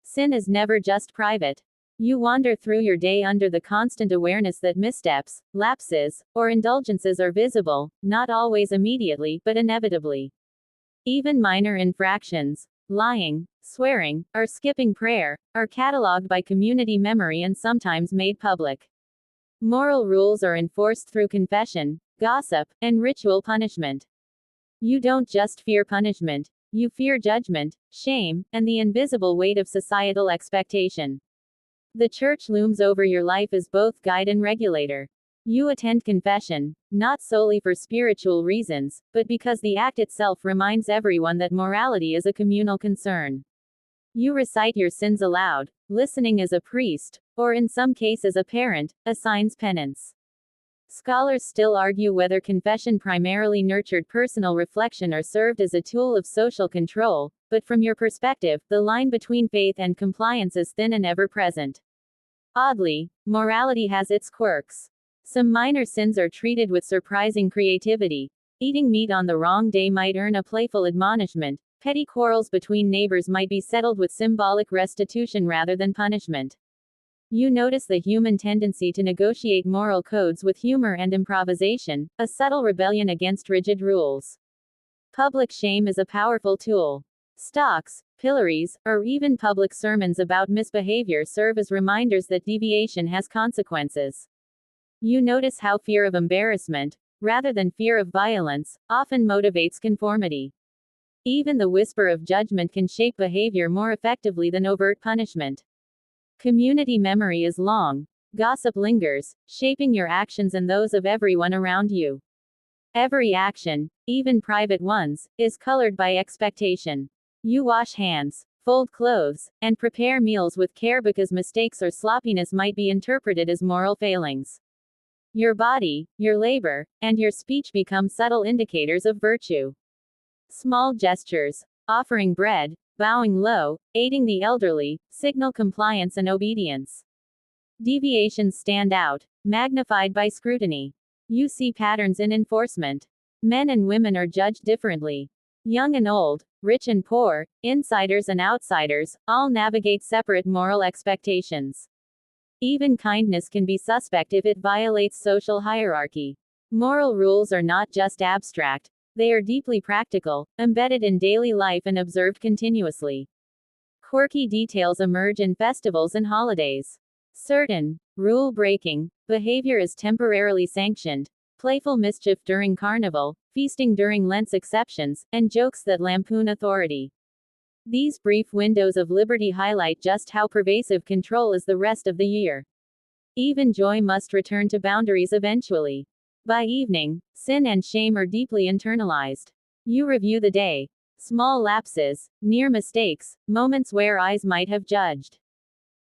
[SPEAKER 1] Sin is never just private. You wander through your day under the constant awareness that missteps, lapses, or indulgences are visible, not always immediately, but inevitably. Even minor infractions, lying, swearing, or skipping prayer, are cataloged by community memory and sometimes made public. Moral rules are enforced through confession, gossip, and ritual punishment. You don't just fear punishment, you fear judgment, shame, and the invisible weight of societal expectation. The church looms over your life as both guide and regulator. You attend confession, not solely for spiritual reasons, but because the act itself reminds everyone that morality is a communal concern. You recite your sins aloud, listening as a priest, or in some cases a parent, assigns penance. Scholars still argue whether confession primarily nurtured personal reflection or served as a tool of social control, but from your perspective, the line between faith and compliance is thin and ever present. Oddly, morality has its quirks. Some minor sins are treated with surprising creativity. Eating meat on the wrong day might earn a playful admonishment. Petty quarrels between neighbors might be settled with symbolic restitution rather than punishment. You notice the human tendency to negotiate moral codes with humor and improvisation, a subtle rebellion against rigid rules. Public shame is a powerful tool. Stocks, pillories, or even public sermons about misbehavior serve as reminders that deviation has consequences. You notice how fear of embarrassment, rather than fear of violence, often motivates conformity. Even the whisper of judgment can shape behavior more effectively than overt punishment. Community memory is long. Gossip lingers, shaping your actions and those of everyone around you. Every action, even private ones, is colored by expectation. You wash hands, fold clothes, and prepare meals with care because mistakes or sloppiness might be interpreted as moral failings. Your body, your labor, and your speech become subtle indicators of virtue. Small gestures, offering bread, bowing low, aiding the elderly, signal compliance and obedience. Deviations stand out, magnified by scrutiny. You see patterns in enforcement. Men and women are judged differently. Young and old, rich and poor, insiders and outsiders, all navigate separate moral expectations. Even kindness can be suspect if it violates social hierarchy. Moral rules are not just abstract, they are deeply practical, embedded in daily life and observed continuously. Quirky details emerge in festivals and holidays. Certain rule-breaking behavior is temporarily sanctioned. Playful mischief during Carnival, feasting during Lent's exceptions, and jokes that lampoon authority. These brief windows of liberty highlight just how pervasive control is the rest of the year. Even joy must return to boundaries eventually. By evening, sin and shame are deeply internalized. You review the day. Small lapses, near mistakes, moments where eyes might have judged.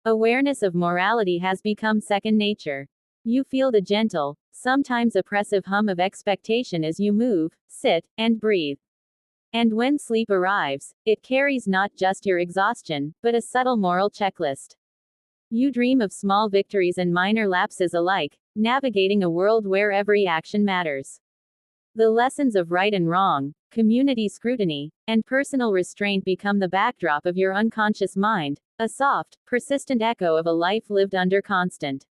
[SPEAKER 1] Awareness of morality has become second nature. You feel the gentle, sometimes oppressive hum of expectation as you move, sit, and breathe. And when sleep arrives, it carries not just your exhaustion, but a subtle moral checklist. You dream of small victories and minor lapses alike, navigating a world where every action matters. The lessons of right and wrong, community scrutiny, and personal restraint become the backdrop of your unconscious mind, a soft, persistent echo of a life lived under constant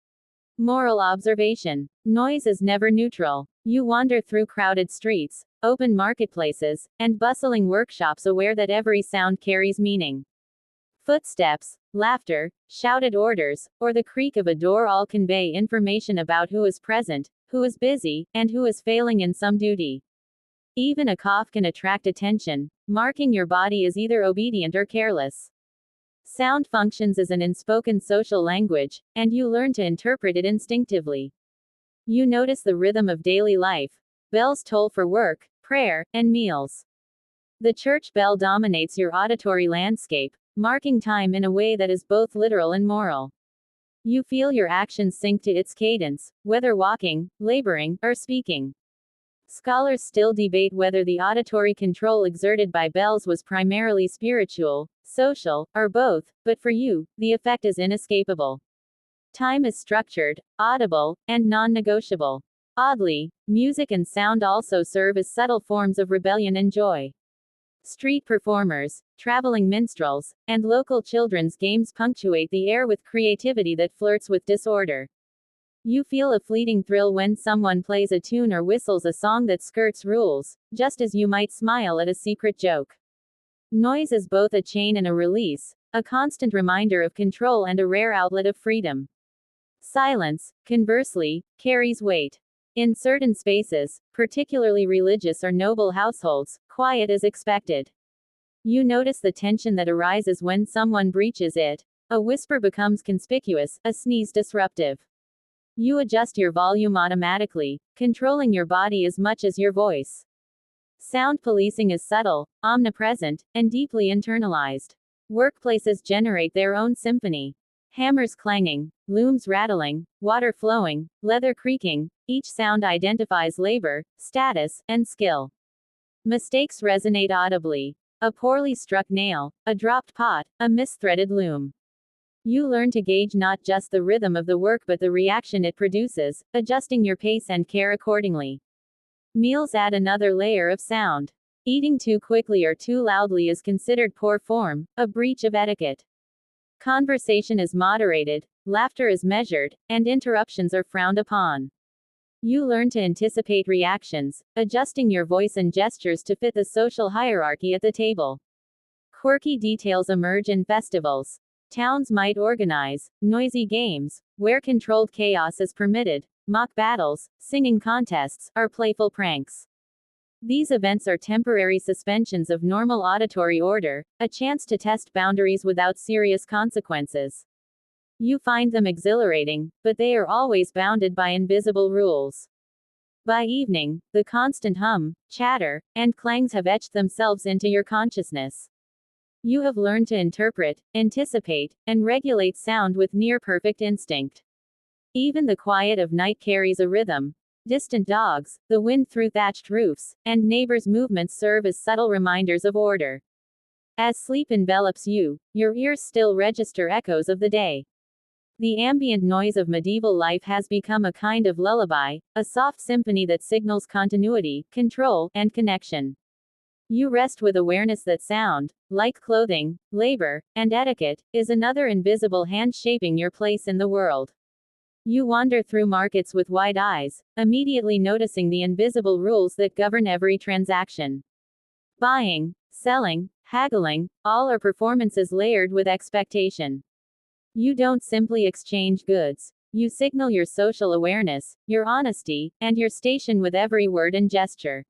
[SPEAKER 1] moral observation. Noise is never neutral. You wander through crowded streets, open marketplaces, and bustling workshops aware that every sound carries meaning. Footsteps, laughter, shouted orders, or the creak of a door all convey information about who is present, who is busy, and who is failing in some duty. Even a cough can attract attention, marking your body as either obedient or careless. Sound functions as an unspoken social language, and you learn to interpret it instinctively. You notice the rhythm of daily life. Bells toll for work, prayer, and meals. The church bell dominates your auditory landscape, marking time in a way that is both literal and moral. You feel your actions sync to its cadence, whether walking, laboring, or speaking. Scholars still debate whether the auditory control exerted by bells was primarily spiritual, social, or both, but for you, the effect is inescapable. Time is structured, audible, and non-negotiable. Oddly, music and sound also serve as subtle forms of rebellion and joy. Street performers, traveling minstrels, and local children's games punctuate the air with creativity that flirts with disorder. You feel a fleeting thrill when someone plays a tune or whistles a song that skirts rules, just as you might smile at a secret joke. Noise is both a chain and a release, a constant reminder of control and a rare outlet of freedom. Silence, conversely, carries weight. In certain spaces, particularly religious or noble households, quiet is expected. You notice the tension that arises when someone breaches it. A whisper becomes conspicuous, a sneeze disruptive. You adjust your volume automatically, controlling your body as much as your voice. Sound policing is subtle, omnipresent, and deeply internalized. Workplaces generate their own symphony. Hammers clanging, looms rattling, water flowing, leather creaking, each sound identifies labor, status, and skill. Mistakes resonate audibly. A poorly struck nail, a dropped pot, a misthreaded loom. You learn to gauge not just the rhythm of the work but the reaction it produces, adjusting your pace and care accordingly. Meals add another layer of sound. Eating too quickly or too loudly is considered poor form, a breach of etiquette. Conversation is moderated, laughter is measured, and interruptions are frowned upon. You learn to anticipate reactions, adjusting your voice and gestures to fit the social hierarchy at the table. Quirky details emerge in festivals. Towns might organize noisy games, where controlled chaos is permitted, mock battles, singing contests, or playful pranks. These events are temporary suspensions of normal auditory order, a chance to test boundaries without serious consequences. You find them exhilarating, but they are always bounded by invisible rules. By evening, the constant hum, chatter, and clangs have etched themselves into your consciousness. You have learned to interpret, anticipate, and regulate sound with near-perfect instinct. Even the quiet of night carries a rhythm. Distant dogs, the wind through thatched roofs, and neighbors' movements serve as subtle reminders of order. As sleep envelops you, your ears still register echoes of the day. The ambient noise of medieval life has become a kind of lullaby, a soft symphony that signals continuity, control, and connection. You rest with awareness that sound, like clothing, labor, and etiquette, is another invisible hand shaping your place in the world. You wander through markets with wide eyes, immediately noticing the invisible rules that govern every transaction. Buying, selling, haggling, all are performances layered with expectation. You don't simply exchange goods. You signal your social awareness, your honesty, and your station with every word and gesture.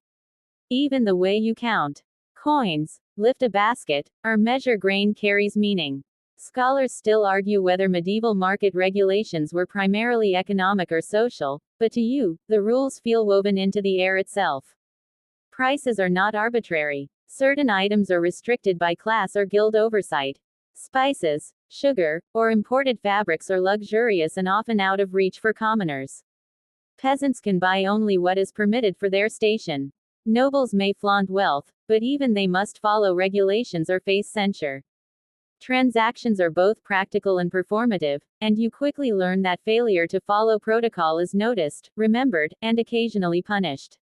[SPEAKER 1] Even the way you count coins, lift a basket, or measure grain carries meaning. Scholars still argue whether medieval market regulations were primarily economic or social, but to you, the rules feel woven into the air itself. Prices are not arbitrary. Certain items are restricted by class or guild oversight. Spices, sugar, or imported fabrics are luxurious and often out of reach for commoners. Peasants can buy only what is permitted for their station. Nobles may flaunt wealth, but even they must follow regulations or face censure. Transactions are both practical and performative, and you quickly learn that failure to follow protocol is noticed, remembered, and occasionally punished.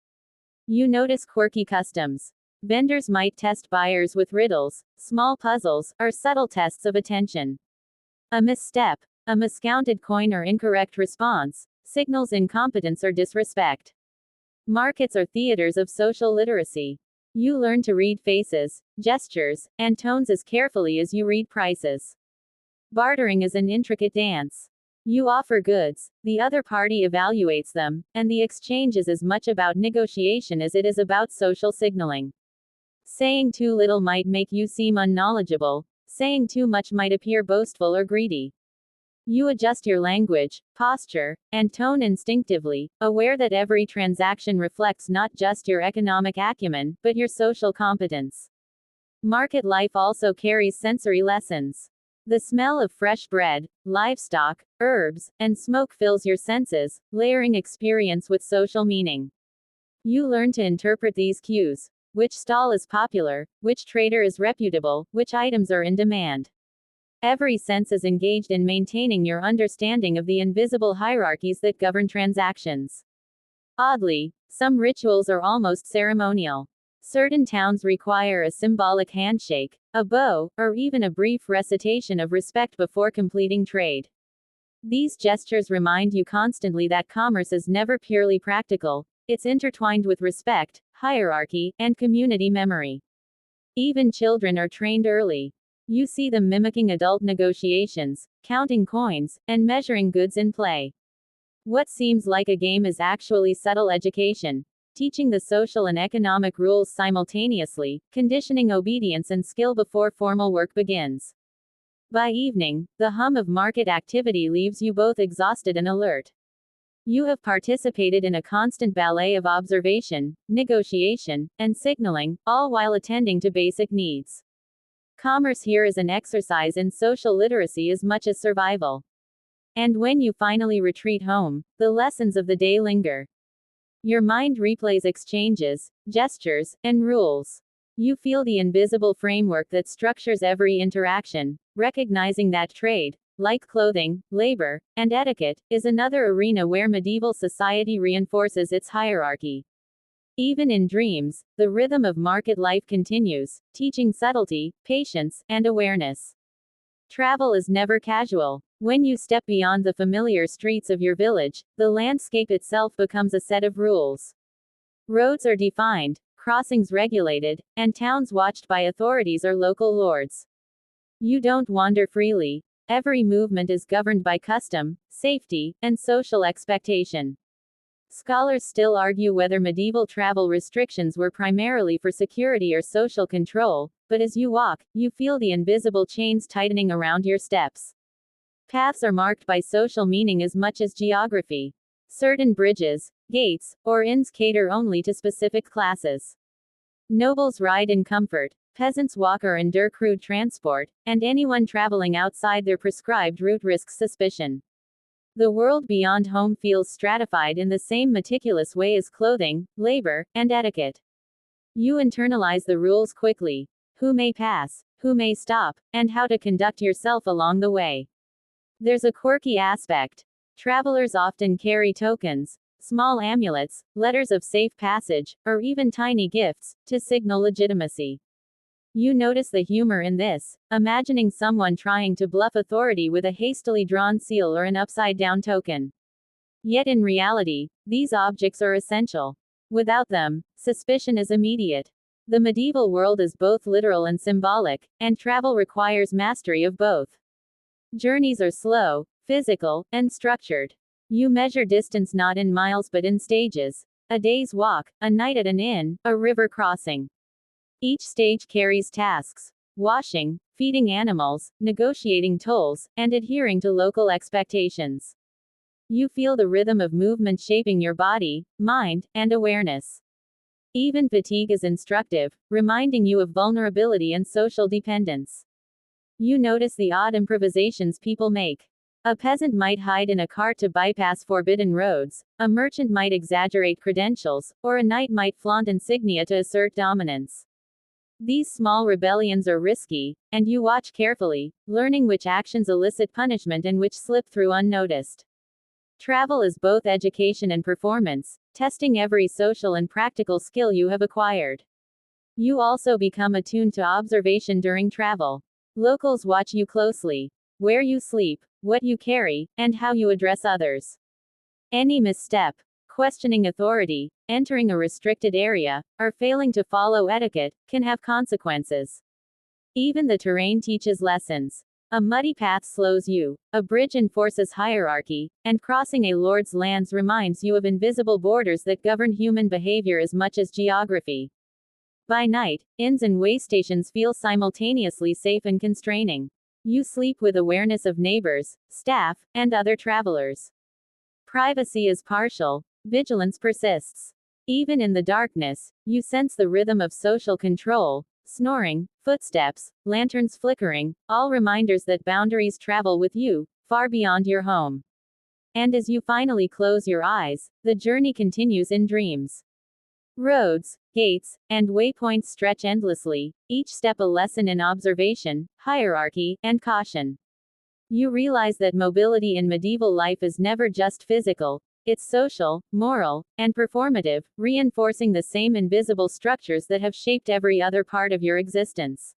[SPEAKER 1] You notice quirky customs. Vendors might test buyers with riddles, small puzzles, or subtle tests of attention. A misstep, a miscounted coin or incorrect response, signals incompetence or disrespect. Markets are theaters of social literacy. You learn to read faces, gestures, and tones as carefully as you read prices. Bartering is an intricate dance. You offer goods, the other party evaluates them, and the exchange is as much about negotiation as it is about social signaling. Saying too little might make you seem unknowledgeable, saying too much might appear boastful or greedy. You adjust your language, posture, and tone instinctively, aware that every transaction reflects not just your economic acumen, but your social competence. Market life also carries sensory lessons. The smell of fresh bread, livestock, herbs, and smoke fills your senses, layering experience with social meaning. You learn to interpret these cues. Which stall is popular, which trader is reputable, which items are in demand. Every sense is engaged in maintaining your understanding of the invisible hierarchies that govern transactions. Oddly, some rituals are almost ceremonial. Certain towns require a symbolic handshake, a bow, or even a brief recitation of respect before completing trade. These gestures remind you constantly that commerce is never purely practical, it's intertwined with respect, hierarchy, and community memory. Even children are trained early. You see them mimicking adult negotiations, counting coins, and measuring goods in play. What seems like a game is actually subtle education, teaching the social and economic rules simultaneously, conditioning obedience and skill before formal work begins. By evening, the hum of market activity leaves you both exhausted and alert. You have participated in a constant ballet of observation, negotiation, and signaling, all while attending to basic needs. Commerce here is an exercise in social literacy as much as survival. And when you finally retreat home, the lessons of the day linger. Your mind replays exchanges, gestures, and rules. You feel the invisible framework that structures every interaction, recognizing that trade, like clothing, labor, and etiquette, is another arena where medieval society reinforces its hierarchy. Even in dreams, the rhythm of market life continues, teaching subtlety, patience, and awareness. Travel is never casual. When you step beyond the familiar streets of your village, the landscape itself becomes a set of rules. Roads are defined, crossings regulated, and towns watched by authorities or local lords. You don't wander freely. Every movement is governed by custom, safety, and social expectation. Scholars still argue whether medieval travel restrictions were primarily for security or social control, but as you walk, you feel the invisible chains tightening around your steps. Paths are marked by social meaning as much as geography. Certain bridges, gates, or inns cater only to specific classes. Nobles ride in comfort, peasants walk or endure crude transport, and anyone traveling outside their prescribed route risks suspicion. The world beyond home feels stratified in the same meticulous way as clothing, labor, and etiquette. You internalize the rules quickly: who may pass, who may stop, and how to conduct yourself along the way. There's a quirky aspect. Travelers often carry tokens, small amulets, letters of safe passage, or even tiny gifts, to signal legitimacy. You notice the humor in this, imagining someone trying to bluff authority with a hastily drawn seal or an upside-down token. Yet in reality, these objects are essential. Without them, suspicion is immediate. The medieval world is both literal and symbolic, and travel requires mastery of both. Journeys are slow, physical, and structured. You measure distance not in miles but in stages: a day's walk, a night at an inn, a river crossing. Each stage carries tasks: washing, feeding animals, negotiating tolls, and adhering to local expectations. You feel the rhythm of movement shaping your body, mind, and awareness. Even fatigue is instructive, reminding you of vulnerability and social dependence. You notice the odd improvisations people make. A peasant might hide in a cart to bypass forbidden roads, a merchant might exaggerate credentials, or a knight might flaunt insignia to assert dominance. These small rebellions are risky, and you watch carefully, learning which actions elicit punishment and which slip through unnoticed. Travel is both education and performance, testing every social and practical skill you have acquired. You also become attuned to observation during travel. Locals watch you closely: where you sleep, what you carry, and how you address others. Any misstep, Questioning authority, entering a restricted area, or failing to follow etiquette can have consequences. Even the terrain teaches lessons. A muddy path slows you, a bridge enforces hierarchy, and crossing a lord's lands reminds you of invisible borders that govern human behavior as much as geography. By night, inns and way stations feel simultaneously safe and constraining. You sleep with awareness of neighbors, staff, and other travelers. Privacy is partial, vigilance persists. Even in the darkness, you sense the rhythm of social control, snoring, footsteps, lanterns flickering, all reminders that boundaries travel with you, far beyond your home. And as you finally close your eyes, the journey continues in dreams. Roads, gates, and waypoints stretch endlessly, each step a lesson in observation, hierarchy, and caution. You realize that mobility in medieval life is never just physical, it's social, moral, and performative, reinforcing the same invisible structures that have shaped every other part of your existence.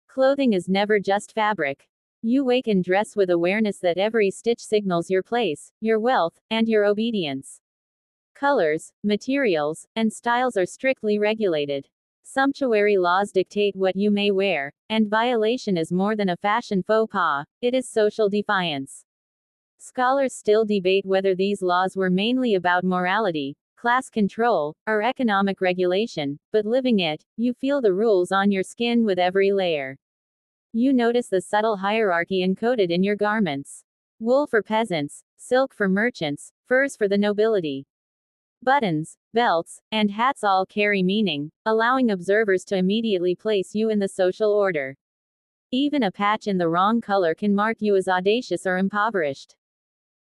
[SPEAKER 1] Clothing is never just fabric. You wake and dress with awareness that every stitch signals your place, your wealth, and your obedience. Colors, materials, and styles are strictly regulated. Sumptuary laws dictate what you may wear, and violation is more than a fashion faux pas, it is social defiance. Scholars still debate whether these laws were mainly about morality, class control, or economic regulation, but living it, you feel the rules on your skin with every layer. You notice the subtle hierarchy encoded in your garments. Wool for peasants, silk for merchants, furs for the nobility. Buttons, belts, and hats all carry meaning, allowing observers to immediately place you in the social order. Even a patch in the wrong color can mark you as audacious or impoverished.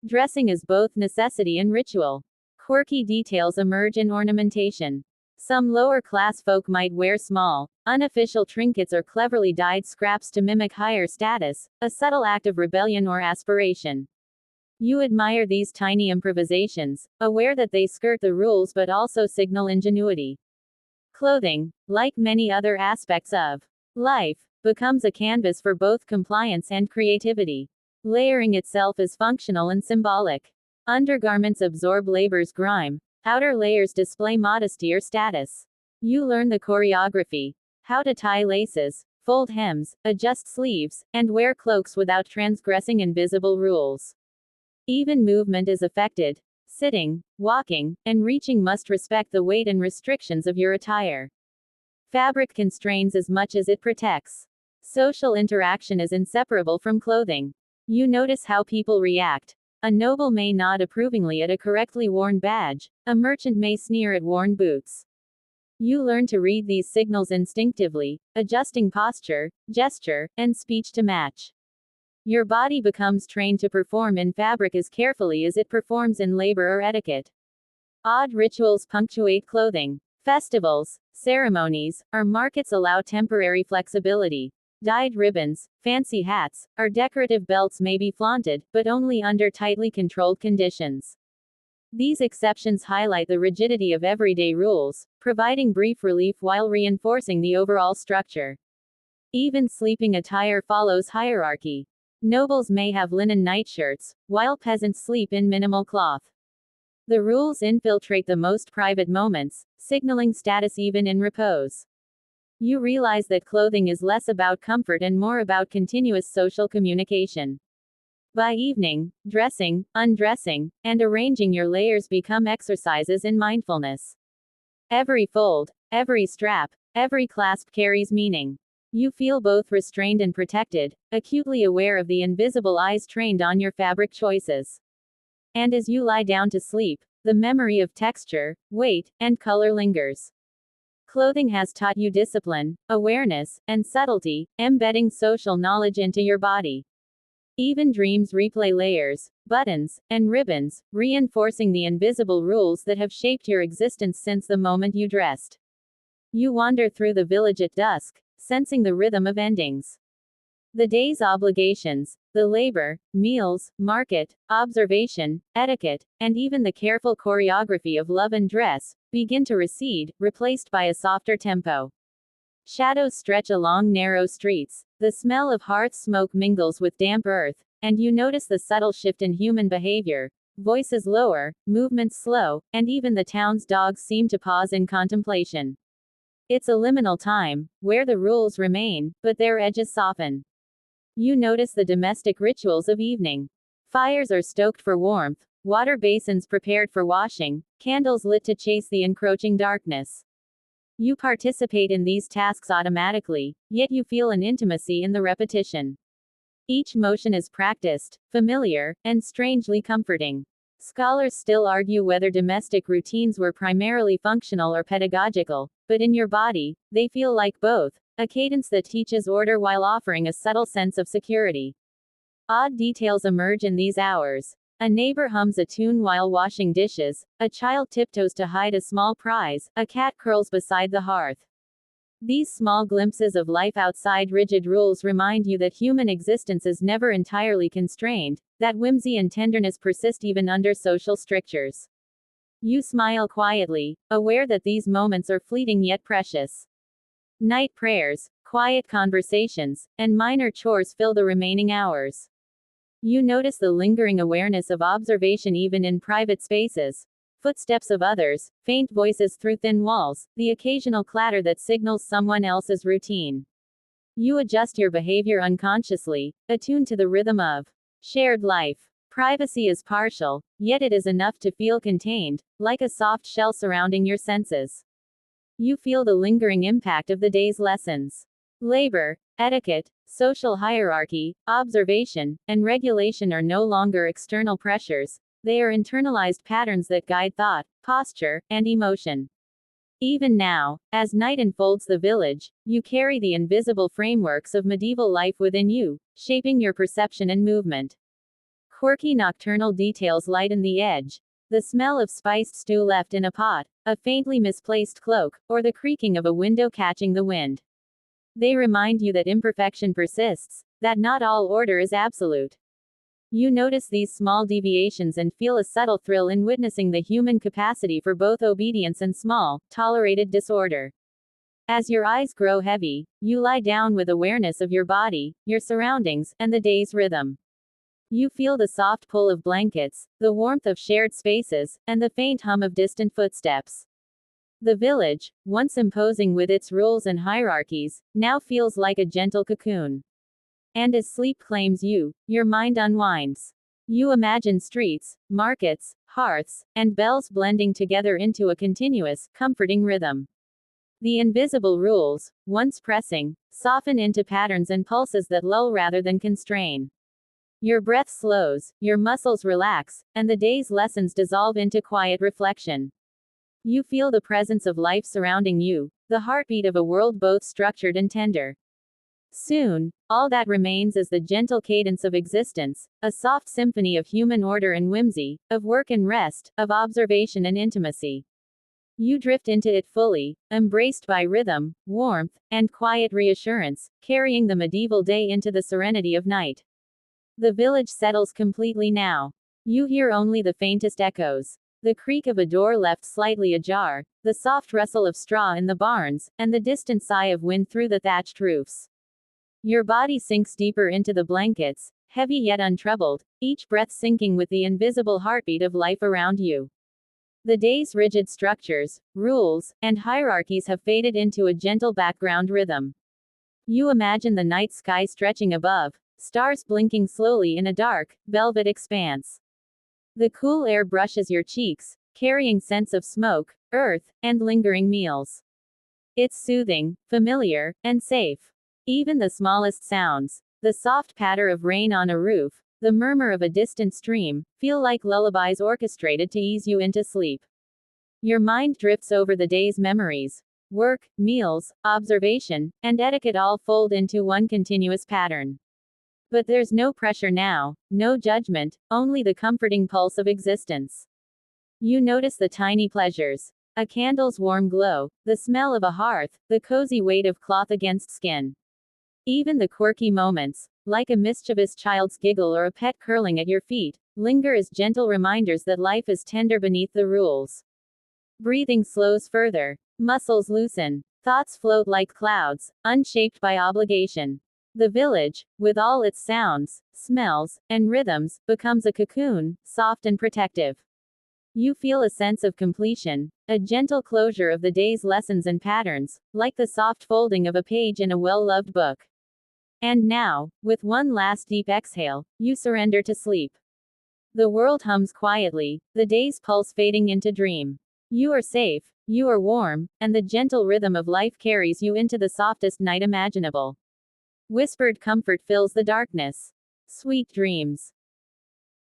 [SPEAKER 1] Dressing is both necessity and ritual. Quirky details emerge in ornamentation. Some lower-class folk might wear small, unofficial trinkets or cleverly dyed scraps to mimic higher status, a subtle act of rebellion or aspiration. You admire these tiny improvisations, aware that they skirt the rules but also signal ingenuity. Clothing, like many other aspects of life, becomes a canvas for both compliance and creativity. Layering itself is functional and symbolic. Undergarments absorb labor's grime, outer layers display modesty or status. You learn the choreography, how to tie laces, fold hems, adjust sleeves, and wear cloaks without transgressing invisible rules. Even movement is affected. Sitting, walking, and reaching must respect the weight and restrictions of your attire. Fabric constrains as much as it protects. Social interaction is inseparable from clothing. You notice how people react. A noble may nod approvingly at a correctly worn badge, a merchant may sneer at worn boots. You learn to read these signals instinctively, adjusting posture, gesture, and speech to match. Your body becomes trained to perform in fabric as carefully as it performs in labor or etiquette. Odd rituals punctuate clothing. Festivals, ceremonies, or markets allow temporary flexibility. Dyed ribbons, fancy hats, or decorative belts may be flaunted, but only under tightly controlled conditions. These exceptions highlight the rigidity of everyday rules, providing brief relief while reinforcing the overall structure. Even sleeping attire follows hierarchy. Nobles may have linen nightshirts, while peasants sleep in minimal cloth. The rules infiltrate the most private moments, signaling status even in repose. You realize that clothing is less about comfort and more about continuous social communication. By evening, dressing, undressing, and arranging your layers become exercises in mindfulness. Every fold, every strap, every clasp carries meaning. You feel both restrained and protected, acutely aware of the invisible eyes trained on your fabric choices. And as you lie down to sleep, the memory of texture, weight, and color lingers. Clothing has taught you discipline, awareness, and subtlety, embedding social knowledge into your body. Even dreams replay layers, buttons, and ribbons, reinforcing the invisible rules that have shaped your existence since the moment you dressed. You wander through the village at dusk, sensing the rhythm of endings. The day's obligations, the labor, meals, market, observation, etiquette, and even the careful choreography of love and dress, begin to recede, replaced by a softer tempo. Shadows stretch along narrow streets, the smell of hearth smoke mingles with damp earth, and you notice the subtle shift in human behavior. voices lower, movements slow, and even the town's dogs seem to pause in contemplation. It's a liminal time, where the rules remain, but their edges soften. You notice the domestic rituals of evening. Fires are stoked for warmth, water basins prepared for washing, candles lit to chase the encroaching darkness. You participate in these tasks automatically, yet you feel an intimacy in the repetition. Each motion is practiced, familiar, and strangely comforting. Scholars still argue whether domestic routines were primarily functional or pedagogical, but in your body, they feel like both, a cadence that teaches order while offering a subtle sense of security. Odd details emerge in these hours. A neighbor hums a tune while washing dishes, a child tiptoes to hide a small prize, a cat curls beside the hearth. These small glimpses of life outside rigid rules remind you that human existence is never entirely constrained, that whimsy and tenderness persist even under social strictures. You smile quietly, aware that these moments are fleeting yet precious. Night prayers, quiet conversations, and minor chores fill the remaining hours. You notice the lingering awareness of observation even in private spaces. Footsteps of others, faint voices through thin walls, the occasional clatter that signals someone else's routine. You adjust your behavior unconsciously, attuned to the rhythm of shared life. Privacy is partial, yet it is enough to feel contained, like a soft shell surrounding your senses. You feel the lingering impact of the day's lessons. Labor, etiquette, social hierarchy, observation, and regulation are no longer external pressures, they are internalized patterns that guide thought, posture, and emotion. Even now, as night enfolds the village, you carry the invisible frameworks of medieval life within you, shaping your perception and movement. Quirky nocturnal details lighten the edge. The smell of spiced stew left in a pot, a faintly misplaced cloak, or the creaking of a window catching the wind. They remind you that imperfection persists, that not all order is absolute. You notice these small deviations and feel a subtle thrill in witnessing the human capacity for both obedience and small, tolerated disorder. As your eyes grow heavy, you lie down with awareness of your body, your surroundings, and the day's rhythm. You feel the soft pull of blankets, the warmth of shared spaces, and the faint hum of distant footsteps. The village, once imposing with its rules and hierarchies, now feels like a gentle cocoon. And as sleep claims you, your mind unwinds. You imagine streets, markets, hearths, and bells blending together into a continuous, comforting rhythm. The invisible rules, once pressing, soften into patterns and pulses that lull rather than constrain. Your breath slows, your muscles relax, and the day's lessons dissolve into quiet reflection. You feel the presence of life surrounding you, the heartbeat of a world both structured and tender. Soon, all that remains is the gentle cadence of existence, a soft symphony of human order and whimsy, of work and rest, of observation and intimacy. You drift into it fully, embraced by rhythm, warmth, and quiet reassurance, carrying the medieval day into the serenity of night. The village settles completely now. You hear only the faintest echoes. The creak of a door left slightly ajar, the soft rustle of straw in the barns, and the distant sigh of wind through the thatched roofs. Your body sinks deeper into the blankets, heavy yet untroubled, each breath sinking with the invisible heartbeat of life around you. The day's rigid structures, rules, and hierarchies have faded into a gentle background rhythm. You imagine the night sky stretching above, stars blinking slowly in a dark, velvet expanse. The cool air brushes your cheeks, carrying scents of smoke, earth, and lingering meals. It's soothing, familiar, and safe. Even the smallest sounds, the soft patter of rain on a roof, the murmur of a distant stream, feel like lullabies orchestrated to ease you into sleep. Your mind drifts over the day's memories. Work, meals, observation, and etiquette all fold into one continuous pattern. But there's no pressure now, no judgment, only the comforting pulse of existence. You notice the tiny pleasures. A candle's warm glow, the smell of a hearth, the cozy weight of cloth against skin. Even the quirky moments, like a mischievous child's giggle or a pet curling at your feet, linger as gentle reminders that life is tender beneath the rules. Breathing slows further. Muscles loosen. Thoughts float like clouds, unshaped by obligation. The village, with all its sounds, smells, and rhythms, becomes a cocoon, soft and protective. You feel a sense of completion, a gentle closure of the day's lessons and patterns, like the soft folding of a page in a well-loved book. And now, with one last deep exhale, you surrender to sleep. The world hums quietly, the day's pulse fading into dream. You are safe, you are warm, and the gentle rhythm of life carries you into the softest night imaginable. Whispered comfort fills the darkness. Sweet dreams.